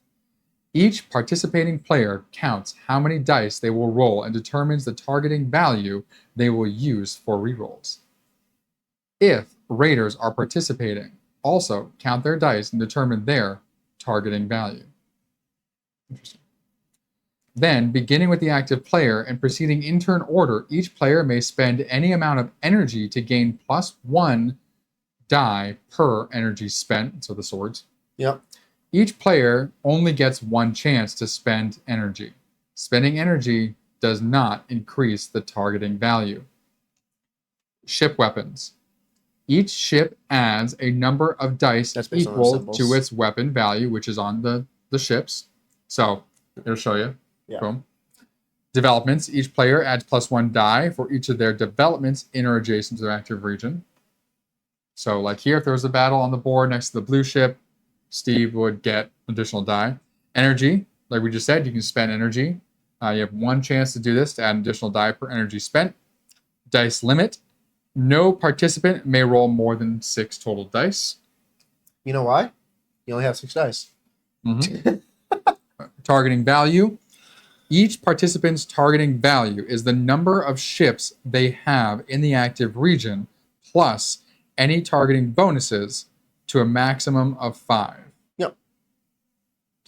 Each participating player counts how many dice they will roll and determines the targeting value they will use for rerolls. If raiders are participating, also count their dice and determine their targeting value. Interesting. Then, beginning with the active player and proceeding in turn order, each player may spend any amount of energy to gain +1 die per energy spent, so the swords. Yep. Each player only gets one chance to spend energy. Spending energy does not increase the targeting value. Ship weapons. Each ship adds a number of dice equal to its weapon value, which is on the ships. So, it'll show you. Yeah. Boom. Developments. Each player adds +1 die for each of their developments in or adjacent to their active region. So, like here, if there was a battle on the board next to the blue ship, Steve would get additional die. Energy, like we just said, you can spend energy. You have one chance to do this to add an additional die per energy spent. Dice limit. No participant may roll more than 6 total dice. You know why? You only have 6 dice. Mm-hmm. Targeting value. Each participant's targeting value is the number of ships they have in the active region plus any targeting bonuses to a maximum of 5. Yep.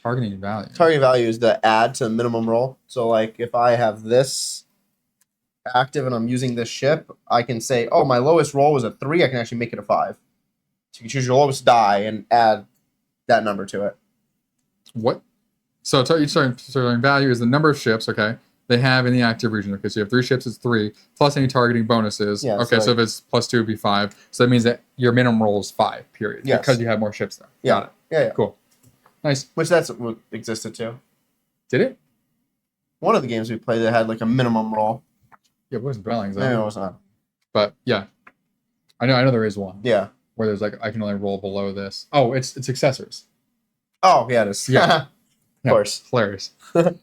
Targeting value. Targeting value is the add to minimum roll. So, like, if I have this active and I'm using this ship, I can say, oh, my lowest roll was a 3. I can actually make it a 5. So you can choose your lowest die and add that number to it. What? So targeting value is the number of ships, okay, they have in the active region. Okay, so you have 3 ships, it's 3, plus any targeting bonuses. Yeah, okay, so if it's +2, it'd be 5. So that means that your minimum roll is 5, period. Yes. Because you have more ships there. Yeah. Got it. Yeah. Cool. Nice. Which that's what existed too. Did it? One of the games we played that had like a minimum roll. Yeah, it wasn't Dwellings. No, it was not. But yeah. I know there is one. Yeah. Where there's like, I can only roll below this. Oh, it's accessors. Oh, yeah, it is. Yeah. Of course. Hilarious. Step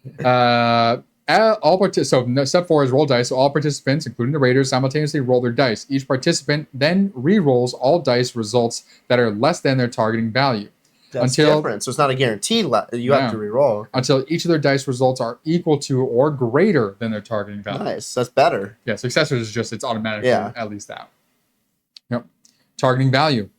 4 is roll dice. So all participants, including the raiders, simultaneously roll their dice. Each participant then re-rolls all dice results that are less than their targeting value. That's different. So it's not a guaranteed. You have to re-roll. Until each of their dice results are equal to or greater than their targeting value. Nice. That's better. Yeah, successors is just, it's automatically at least that. Yep. Targeting value.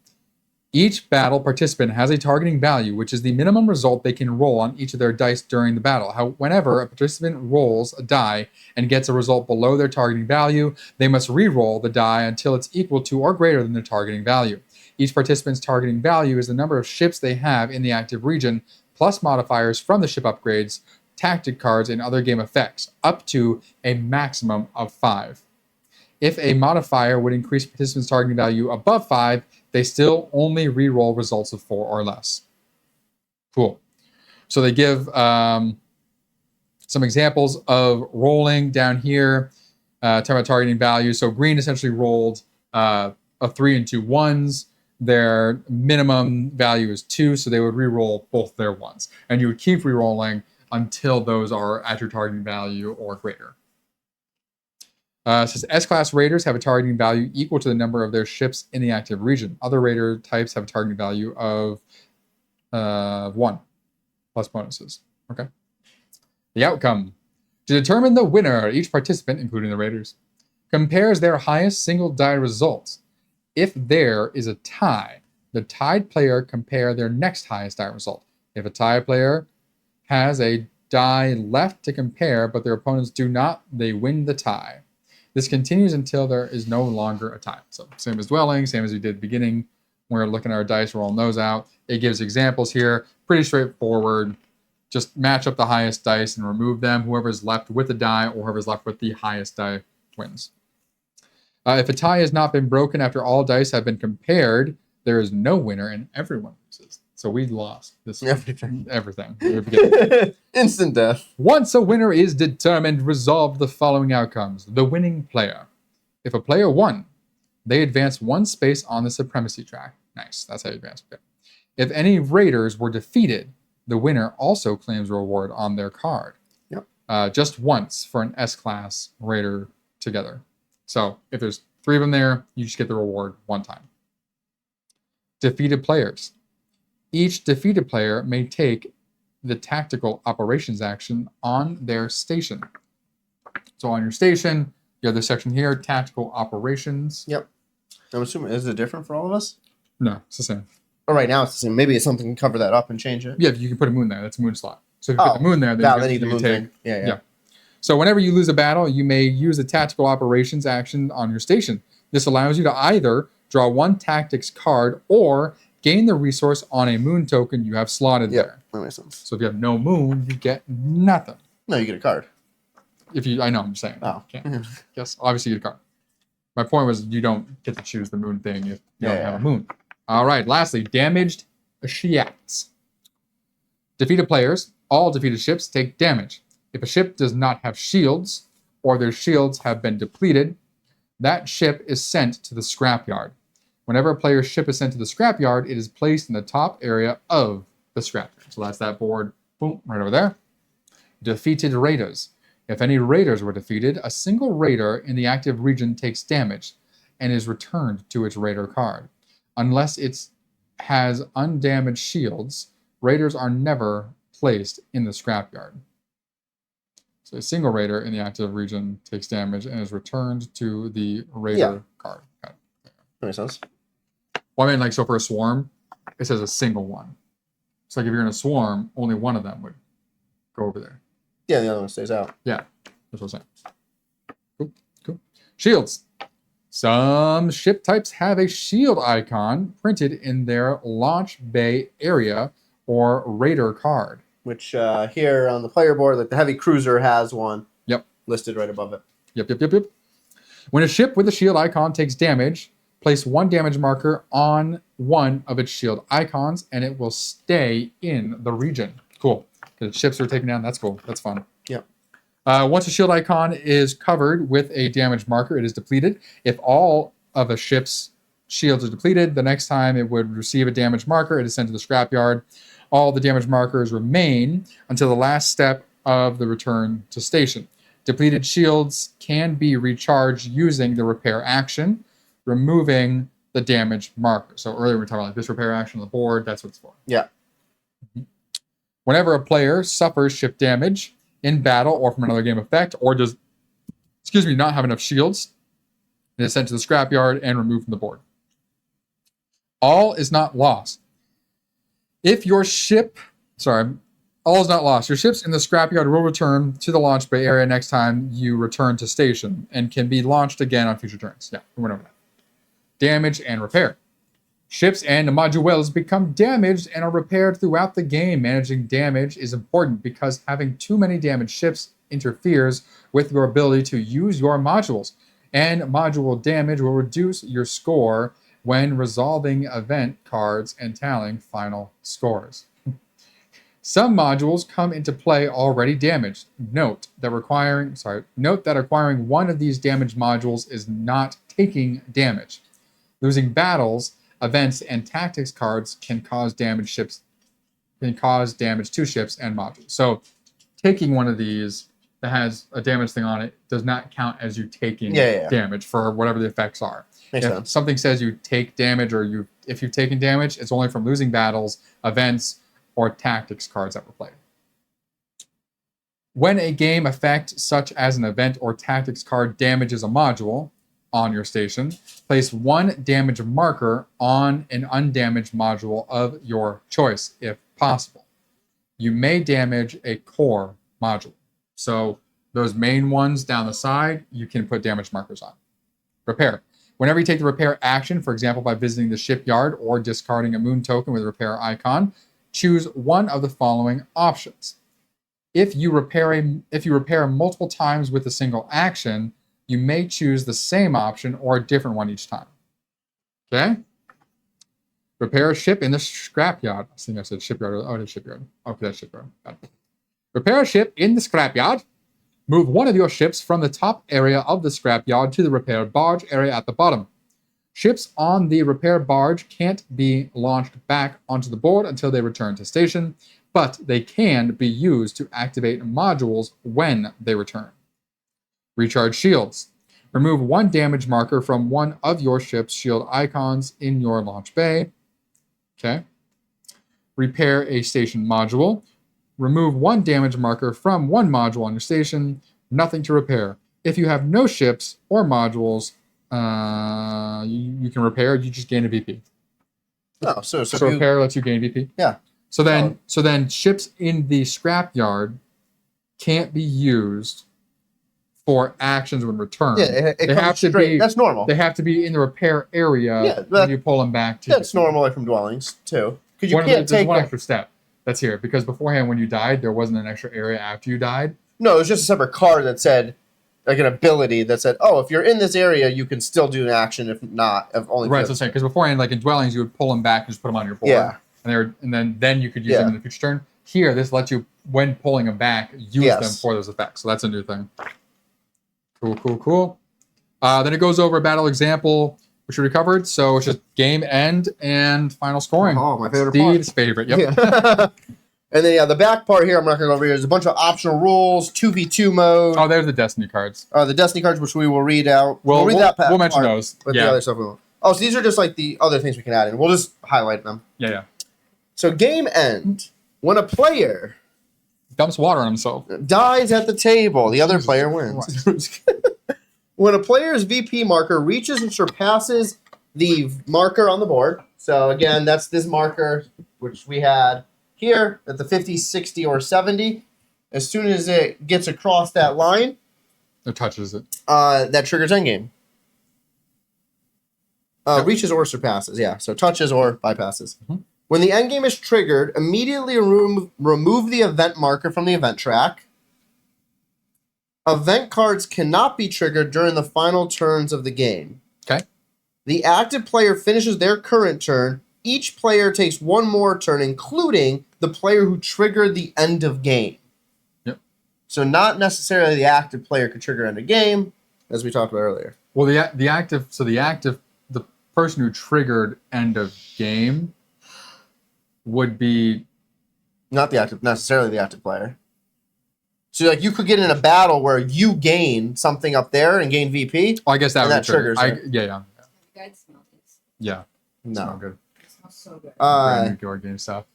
Each battle participant has a targeting value, which is the minimum result they can roll on each of their dice during the battle. Whenever a participant rolls a die and gets a result below their targeting value, they must re-roll the die until it's equal to or greater than their targeting value. Each participant's targeting value is the number of ships they have in the active region, plus modifiers from the ship upgrades, tactic cards, and other game effects, up to a maximum of 5. If a modifier would increase participants' targeting value above 5, they still only re-roll results of 4 or less. Cool. So they give some examples of rolling down here. Talking about targeting value. So green essentially rolled a 3 and 2 1s. Their minimum value is 2, so they would re-roll both their 1s. And you would keep re-rolling until those are at your targeting value or greater. It says S-class raiders have a targeting value equal to the number of their ships in the active region. Other raider types have a targeting value of 1, plus bonuses. Okay. The outcome. To determine the winner, each participant, including the raiders, compares their highest single die results. If there is a tie, the tied player compare their next highest die result. If a tie player has a die left to compare, but their opponents do not, they win the tie. This continues until there is no longer a tie. So same as dwelling, same as we did at the beginning when we're looking at our dice, rolling those out. It gives examples here. Pretty straightforward. Just match up the highest dice and remove them. Whoever's left with the die or whoever's left with the highest die wins. If a tie has not been broken after all dice have been compared, there is no winner and everyone loses. So we lost this everything. Instant death. Once a winner is determined, resolve the following outcomes. The winning player. If a player won, they advance one space on the supremacy track. Nice. That's how you advance. Okay. If any raiders were defeated, the winner also claims reward on their card. Yep. Just once for an S-class raider together. So if there's 3 of them there, you just get the reward one time. Defeated players. Each defeated player may take the tactical operations action on their station. So on your station, you have this section here, tactical operations. Yep. I'm assuming, is it different for all of us? No, it's the same. Oh, right now it's the same. Maybe it's something can cover that up and change it. Yeah, you can put a moon there. That's a moon slot. So if you put the moon there, then you can take. Yeah. So whenever you lose a battle, you may use a tactical operations action on your station. This allows you to either draw 1 tactics card or gain the resource on a moon token you have slotted there. That makes sense. So if you have no moon, you get nothing. No, you get a card. I know, I'm saying. Oh. Yes, obviously you get a card. My point was you don't get to choose the moon thing if you don't have a moon. All right, lastly, damaged ships. Defeated players, all defeated ships take damage. If a ship does not have shields, or their shields have been depleted, that ship is sent to the scrapyard. Whenever a player's ship is sent to the scrapyard, it is placed in the top area of the scrapyard. So that's that board, boom, right over there. Defeated raiders. If any raiders were defeated, a single raider in the active region takes damage and is returned to its raider card. Unless it has undamaged shields, raiders are never placed in the scrapyard. So a single raider in the active region takes damage and is returned to the raider card. Okay. That makes sense. Well, I mean, like, so for a swarm, it says a single one. So like if you're in a swarm, only one of them would go over there. Yeah, the other one stays out. Yeah, that's what I'm saying. Cool. Shields. Some ship types have a shield icon printed in their launch bay area or raider card. Which here on the player board, like the heavy cruiser has one. Yep. Listed right above it. Yep. When a ship with a shield icon takes damage, place 1 damage marker on one of its shield icons, and it will stay in the region. Cool. Because ships are taken down. That's cool. That's fun. Yep. Once a shield icon is covered with a damage marker, it is depleted. If all of a ship's shields are depleted, the next time it would receive a damage marker, it is sent to the scrapyard. All the damage markers remain until the last step of the return to station. Depleted shields can be recharged using the repair action, removing the damage marker. So earlier we were talking about like this repair action on the board. That's what it's for. Yeah. Whenever a player suffers ship damage in battle or from another game effect, or does, not have enough shields, it is sent to the scrapyard and removed from the board. All is not lost. If your ship, all is not lost. Your ships in the scrapyard will return to the launch bay area next time you return to station and can be launched again on future turns. Yeah, we went over that. Damage and repair. Ships and modules become damaged and are repaired throughout the game. Managing damage is important because having too many damaged ships interferes with your ability to use your modules, and module damage will reduce your score when resolving event cards and tallying final scores. Some modules come into play already damaged. Note that acquiring one of these damaged modules is not taking damage. Losing battles, events, and tactics cards can cause damage to ships and modules. So taking one of these that has a damage thing on it does not count as you taking damage for whatever the effects are. Makes if sense. Something says you take damage or if you've taken damage, it's only from losing battles, events, or tactics cards that were played. When a game effect, such as an event or tactics card, damages a module on your station, place 1 damage marker on an undamaged module of your choice, if possible. You may damage a core module. So those main ones down the side, you can put damage markers on. Repair. Whenever you take the repair action, for example, by visiting the shipyard or discarding a moon token with a repair icon, choose one of the following options. If you repair multiple times with a single action, you may choose the same option or a different one each time. Okay? Repair a ship in the scrapyard. I think I said shipyard. Oh, it is shipyard. Okay, that's shipyard. Got it. Repair a ship in the scrapyard. Move one of your ships from the top area of the scrapyard to the repair barge area at the bottom. Ships on the repair barge can't be launched back onto the board until they return to station, but they can be used to activate modules when they return. Recharge shields. Remove one damage marker from one of your ship's shield icons in your launch bay. Okay. Repair a station module. Remove one damage marker from one module on your station. Nothing to repair. If you have no ships or modules, you can repair. You just gain a VP. Oh, so repair lets you gain VP. Yeah. So then ships in the scrapyard can't be used for actions when returned. Yeah, it comes straight. That's normal. They have to be in the repair area when you pull them back. That's normal from dwellings too. Because you can't take one extra step. That's here because beforehand when you died, there wasn't an extra area after you died. No, it was just a separate card that said, like an ability that said, "Oh, if you're in this area, you can still do an action. If not, if only." Right, so I'm saying because beforehand, like in dwellings, you would pull them back and just put them on your board. Yeah. And then you could use them in the future turn. Here, this lets you, when pulling them back, use them for those effects. So that's a new thing. Cool. Then it goes over a battle example, which we covered. So it's just game end and final scoring. Oh, my favorite Steve's favorite. Yep. Yeah. And then, the back part here, I'm not going to go over here. There's a bunch of optional rules, 2v2 mode. Oh, there's the Destiny cards. The Destiny cards, which we will read out. We'll read that we'll mention those. But the other stuff we won't. Oh, so these are just like the other things we can add in. We'll just highlight them. Yeah. So game end. When a player dumps water on himself, dies at the table, the other player wins. When a player's VP marker reaches and surpasses the marker on the board. So again, that's this marker, which we had here at the 50, 60, or 70. As soon as it gets across that line, it touches it. That triggers endgame. Reaches or surpasses, yeah. So touches or bypasses. Mm-hmm. When the endgame is triggered, immediately remove the event marker from the event track. Event cards cannot be triggered during the final turns of the game. Okay. The active player finishes their current turn. Each player takes one more turn, including the player who triggered the end of game. Yep. So not necessarily the active player could trigger end of game, as we talked about earlier. Well, the person who triggered end of game would be not necessarily the active player. So like you could get in a battle where you gain something up there and gain VP. Oh, I guess that would triggers it. Yeah. You guys smell this? Yeah. No. Smell good. It smells so good. Brand new game stuff.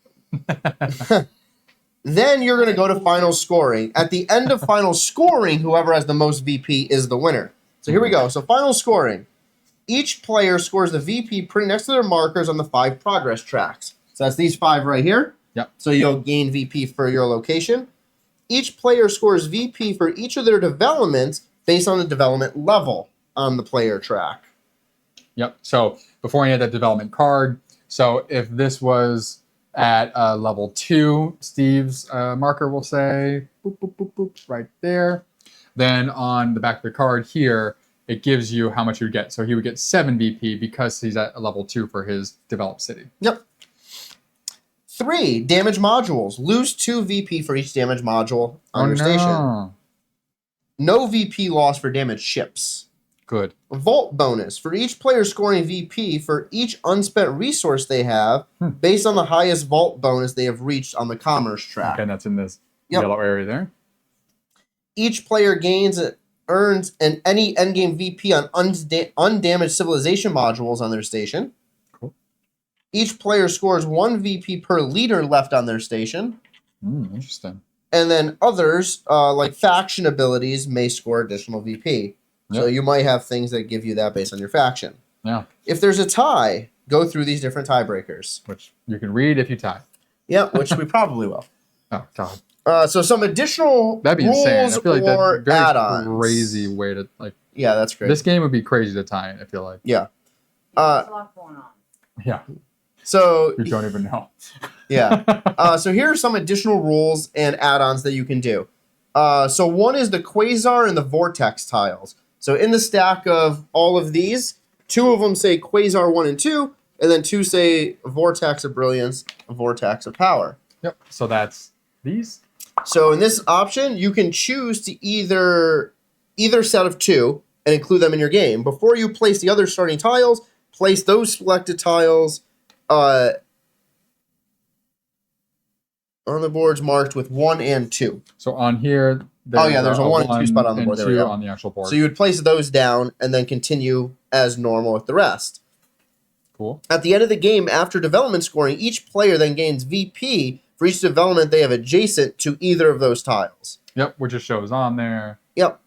Then you're going to go to final scoring. At the end of final scoring, whoever has the most VP is the winner. So here we go. So final scoring. Each player scores the VP pretty next to their markers on the 5 progress tracks. So that's these 5 right here. Yep. So you'll gain VP for your location. Each player scores VP for each of their developments based on the development level on the player track. Yep. So before I had that development card, so if this was at level 2, Steve's marker will say boop, boop, boop, boop, right there. Then on the back of the card here, it gives you how much you would get. So he would get 7 VP because he's at a level 2 for his developed city. Yep. 3, damage modules. Lose 2 VP for each damage module on your station. No VP loss for damaged ships. Good. Vault bonus. For each player scoring VP for each unspent resource they have, based on the highest vault bonus they have reached on the commerce track. Okay, and that's in this yellow area there. Each player earns any endgame VP on undamaged civilization modules on their station. Cool. Each player scores 1 VP per leader left on their station. Interesting. And then others, like faction abilities, may score additional VP. Yep. So you might have things that give you that based on your faction. Yeah. If there's a tie, go through these different tiebreakers. Which you can read if you tie. Yeah, which we probably will. Oh, God. So some additional That'd be rules insane. I feel like or that's a very add-ons. crazy way to, like, Yeah, that's great. This game would be crazy to tie in, I feel like. Yeah. There's a lot going on. Yeah. So You don't even know. yeah. So here are some additional rules and add-ons that you can do. So one is the Quasar and the Vortex tiles. So in the stack of all of these, 2 of them say Quasar 1 and 2, and then 2 say Vortex of Brilliance, Vortex of Power. Yep. So that's these. So in this option, you can choose to either set of 2 and include them in your game. Before you place the other starting tiles, place those selected tiles on the boards marked with 1 and 2. So on here, there's a 1 and 2 spot on the board. There we 2 go. on the actual board. So you would place those down and then continue as normal with the rest. Cool. At the end of the game, after development scoring, each player then gains VP for each development they have adjacent to either of those tiles. Yep, which just shows on there. Yep.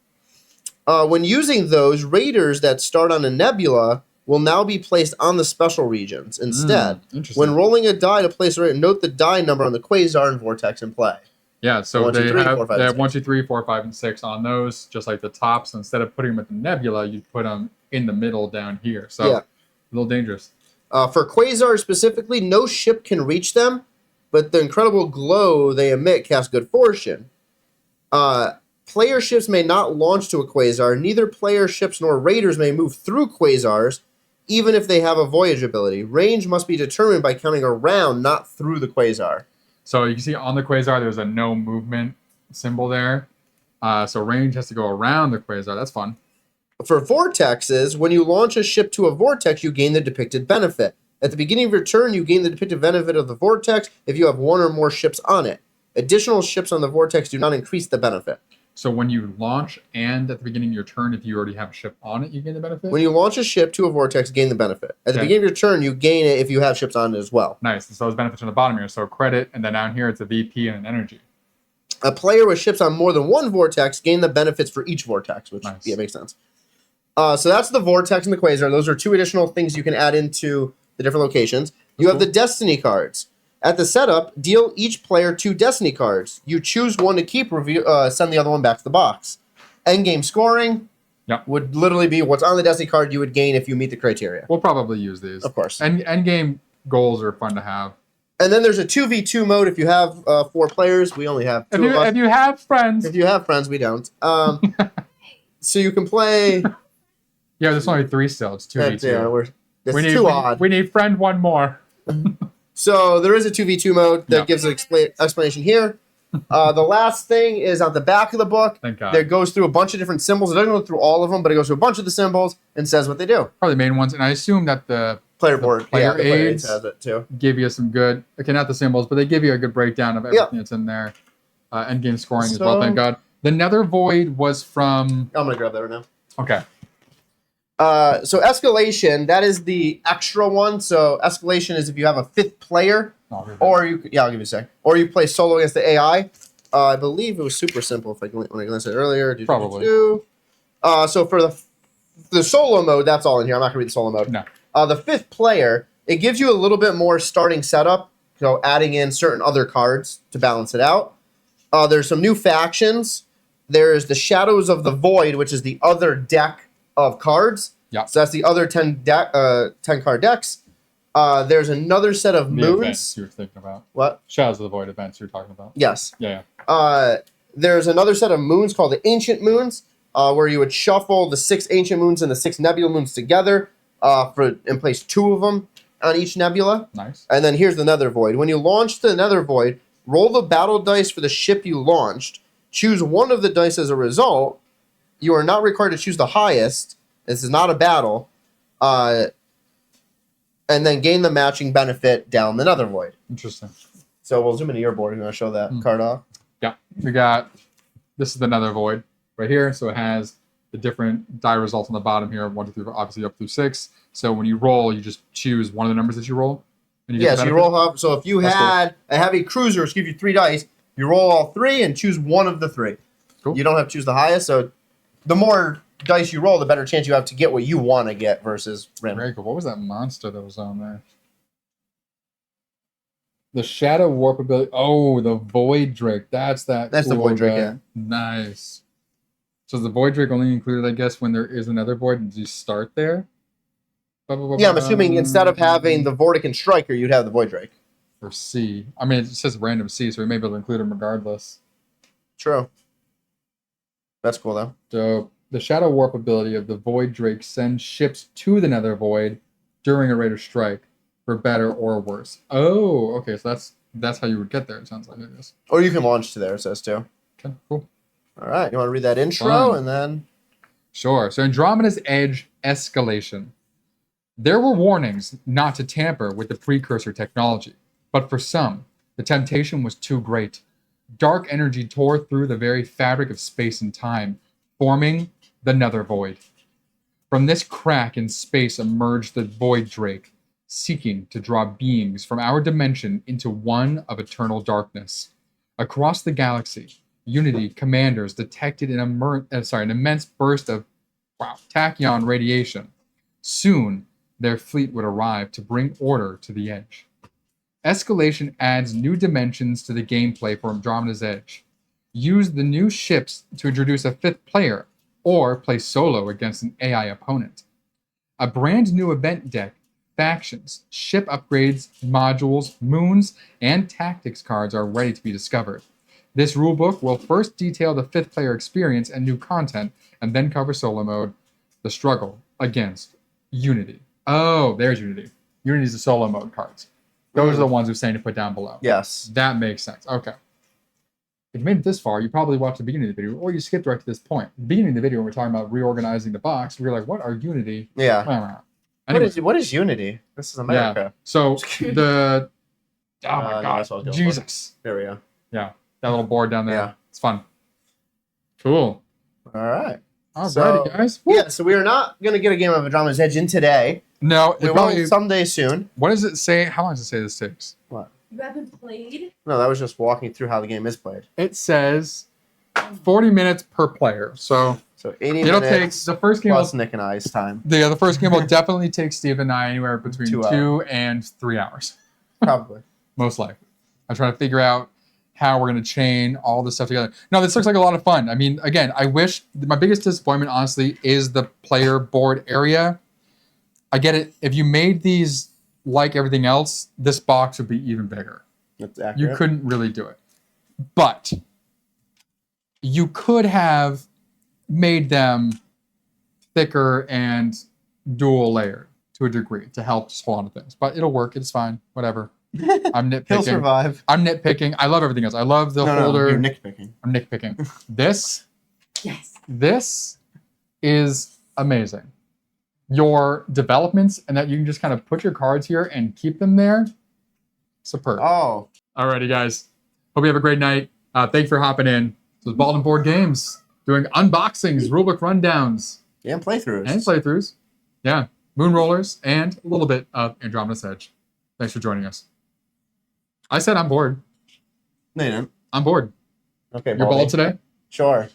When using those, raiders that start on a nebula will now be placed on the special regions instead. Interesting. When rolling a die to place a raider, note the die number on the Quasar and Vortex in play. Yeah, so 1, 2, they 3, have 4, 5, they have 6. 1, 2, 3, 4, 5, and 6 on those, just like the tops. Instead of putting them at the nebula, you put them in the middle down here. So Yeah. a little dangerous. For Quasar specifically, no ship can reach them, but the incredible glow they emit casts good fortune. Player ships may not launch to a Quasar. Neither player ships nor raiders may move through Quasars, even if they have a voyage ability. Range must be determined by counting around, not through the Quasar. So you can see on the Quasar, there's a no movement symbol there. So range has to go around the Quasar. That's fun. For vortexes, when you launch a ship to a vortex, you gain the depicted benefit. At the beginning of your turn, you gain the depicted benefit of the vortex if you have 1 or more ships on it. Additional ships on the vortex do not increase the benefit. So when you launch and at the beginning of your turn, if you already have a ship on it, you gain the benefit? When you launch a ship to a vortex, gain the benefit. At the Okay. beginning of your turn, you gain it if you have ships on it as well. Nice. So those benefits on the bottom here. So credit, and then down here, it's a VP and an energy. A player with ships on more than 1 vortex gain the benefits for each vortex, which Nice. yeah, makes sense. So that's the vortex and the quasar. Those are 2 additional things you can add into the different locations. You have cool. the destiny cards. At the setup, deal each player 2 destiny cards. You choose one to keep, send the other one back to the box. Endgame scoring would literally be what's on the destiny card you would gain if you meet the criteria. We'll probably use these. Of course. End game goals are fun to have. And then there's a 2v2 mode if you have 4 players. We only have 2 of us. If you have friends. If you have friends, we don't. So you can play. Yeah, there's only 3 still. It's 2v2. It's we need, too odd. We need friend 1 more. So there is a 2v2 mode that gives an explanation here. The last thing is on the back of the book. Thank God. That goes through a bunch of different symbols. It doesn't go through all of them, but it goes through a bunch of the symbols and says what they do. Probably the main ones. And I assume that the Player board. player The player aids has it too. give you some good, okay, not the symbols, but they give you a good breakdown of everything that's in there. End game scoring as well, thank God. The Nether Void was from... I'm going to grab that right now. Okay. So escalation, that is the extra one. So escalation is if you have a 5th player, Oh, really? or you, I'll give you a sec. Or you play solo against the AI. I believe it was super simple. If I when I glanced at it earlier, Probably. So for the solo mode, that's all in here. I'm not gonna read the solo mode. No. The 5th player, it gives you a little bit more starting setup. So adding in certain other cards to balance it out. There's some new factions. There's the Shadows of the Void, which is the other deck of cards. Yeah. So that's the other 10 card decks. There's another set of The moons. events you were thinking about. What? Shadows of the Void events you were talking about. Yes. Yeah. There's another set of moons called the Ancient Moons, where you would shuffle the 6 Ancient Moons and the 6 Nebula Moons together and place 2 of them on each nebula. Nice. And then here's the Nether Void. When you launch the Nether Void, roll the battle dice for the ship you launched. Choose one of the dice as a result. You are not required to choose the highest. This is not a battle. And then gain the matching benefit down the Nether Void. Interesting. So we'll zoom into your board. You're going to show that card off. Yeah. We got, this is the Nether Void right here. So it has the different die results on the bottom here. 1, 2, 3, obviously up through 6. So when you roll, you just choose one of the numbers that you roll. And you get Yes, the you benefit. roll up. So if you That's had a heavy cruiser, give you 3 dice, you roll all 3 and choose one of the 3. Cool. You don't have to choose the highest. So the more dice you roll, the better chance you have to get what you want to get versus random. Very cool. What was that monster that was on there? The Shadow Warp ability. Oh, the Void Drake. That's That's the cool Void Drake, guy. yeah. Nice. So is the Void Drake only included, I guess, when there is another Void? Did you start there? Yeah, I'm assuming instead of having the Vortican Striker, you'd have the Void Drake. Or C. I mean, it says random C, so we may be able to include them regardless. True. That's cool, though. So the Shadow Warp ability of the Void Drake sends ships to the Nether Void during a rate of strike, for better or worse. Oh, okay, so that's how you would get there, it sounds like, I guess. Or you can launch to there, it says, too. Okay, cool. All right, you want to read that intro, Fun. and then... Sure. So Andromeda's Edge Escalation. There were warnings not to tamper with the precursor technology, but for some, the temptation was too great. Dark energy tore through the very fabric of space and time, forming the Nether Void. From this crack in space emerged the Void Drake, seeking to draw beings from our dimension into one of eternal darkness. Across the galaxy, Unity commanders detected an immense burst of tachyon radiation. Soon, their fleet would arrive to bring order to the Edge. Escalation adds new dimensions to the gameplay for Andromeda's Edge. Use the new ships to introduce a fifth player, or play solo against an AI opponent. A brand new event deck, factions, ship upgrades, modules, moons, and tactics cards are ready to be discovered. This rulebook will first detail the fifth player experience and new content, and then cover solo mode, the struggle against Unity. Oh, there's Unity. Unity's the solo mode cards. Those are the ones we're saying to put down below. Yes. That makes sense. Okay. If you made it this far, you probably watched the beginning of the video, or you skipped right to this point. The beginning of the video, when we're talking about reorganizing the box, we were like, what are Unity? Yeah. Anyway, What is Unity? This is America. yeah. So the... Oh my No, God. that's what I was going Jesus. There we go. Yeah. That little board down there. Yeah. It's fun. Cool. All right. Alrighty, So- guys. Woo. Yeah, so we are not going to get a game of Andromeda's Edge in today. No, We it probably... will someday soon. What does it say? How long does it say this takes? What? You haven't played? No, that was just walking through how the game is played. It says 40 minutes per player. So So 80 it'll take... minutes The first game plus will... Nick and I's time. Yeah, the first game will definitely take Steve and I anywhere between 2 2 and 3 hours. Probably. Most likely. I'm trying to figure out how we're going to chain all this stuff together. No, this looks like a lot of fun. I mean, again, I wish... My biggest disappointment, honestly, is the player board area. I get it. If you made these like everything else, this box would be even bigger. That's accurate. You couldn't really do it. But you could have made them thicker and dual layered to a degree to help just hold on to things. But it'll work. It's fine. Whatever. I'm nitpicking. He'll survive. I'm nitpicking. I love everything else. I love the holder. you're nitpicking. I'm nitpicking. This Yes. is amazing. Your developments and that you can just kind of put your cards here and keep them there. Superb. Oh. Alrighty, guys. Hope you have a great night. Thank you for hopping in. This was Bald and Board Games, doing unboxings, rulebook rundowns, And playthroughs. and playthroughs. Yeah, moon rollers, and a little bit of Andromeda's Edge. Thanks for joining us. I said I'm bored. No, you didn't. I'm bored. Okay, You're Baldy. bald today? Sure.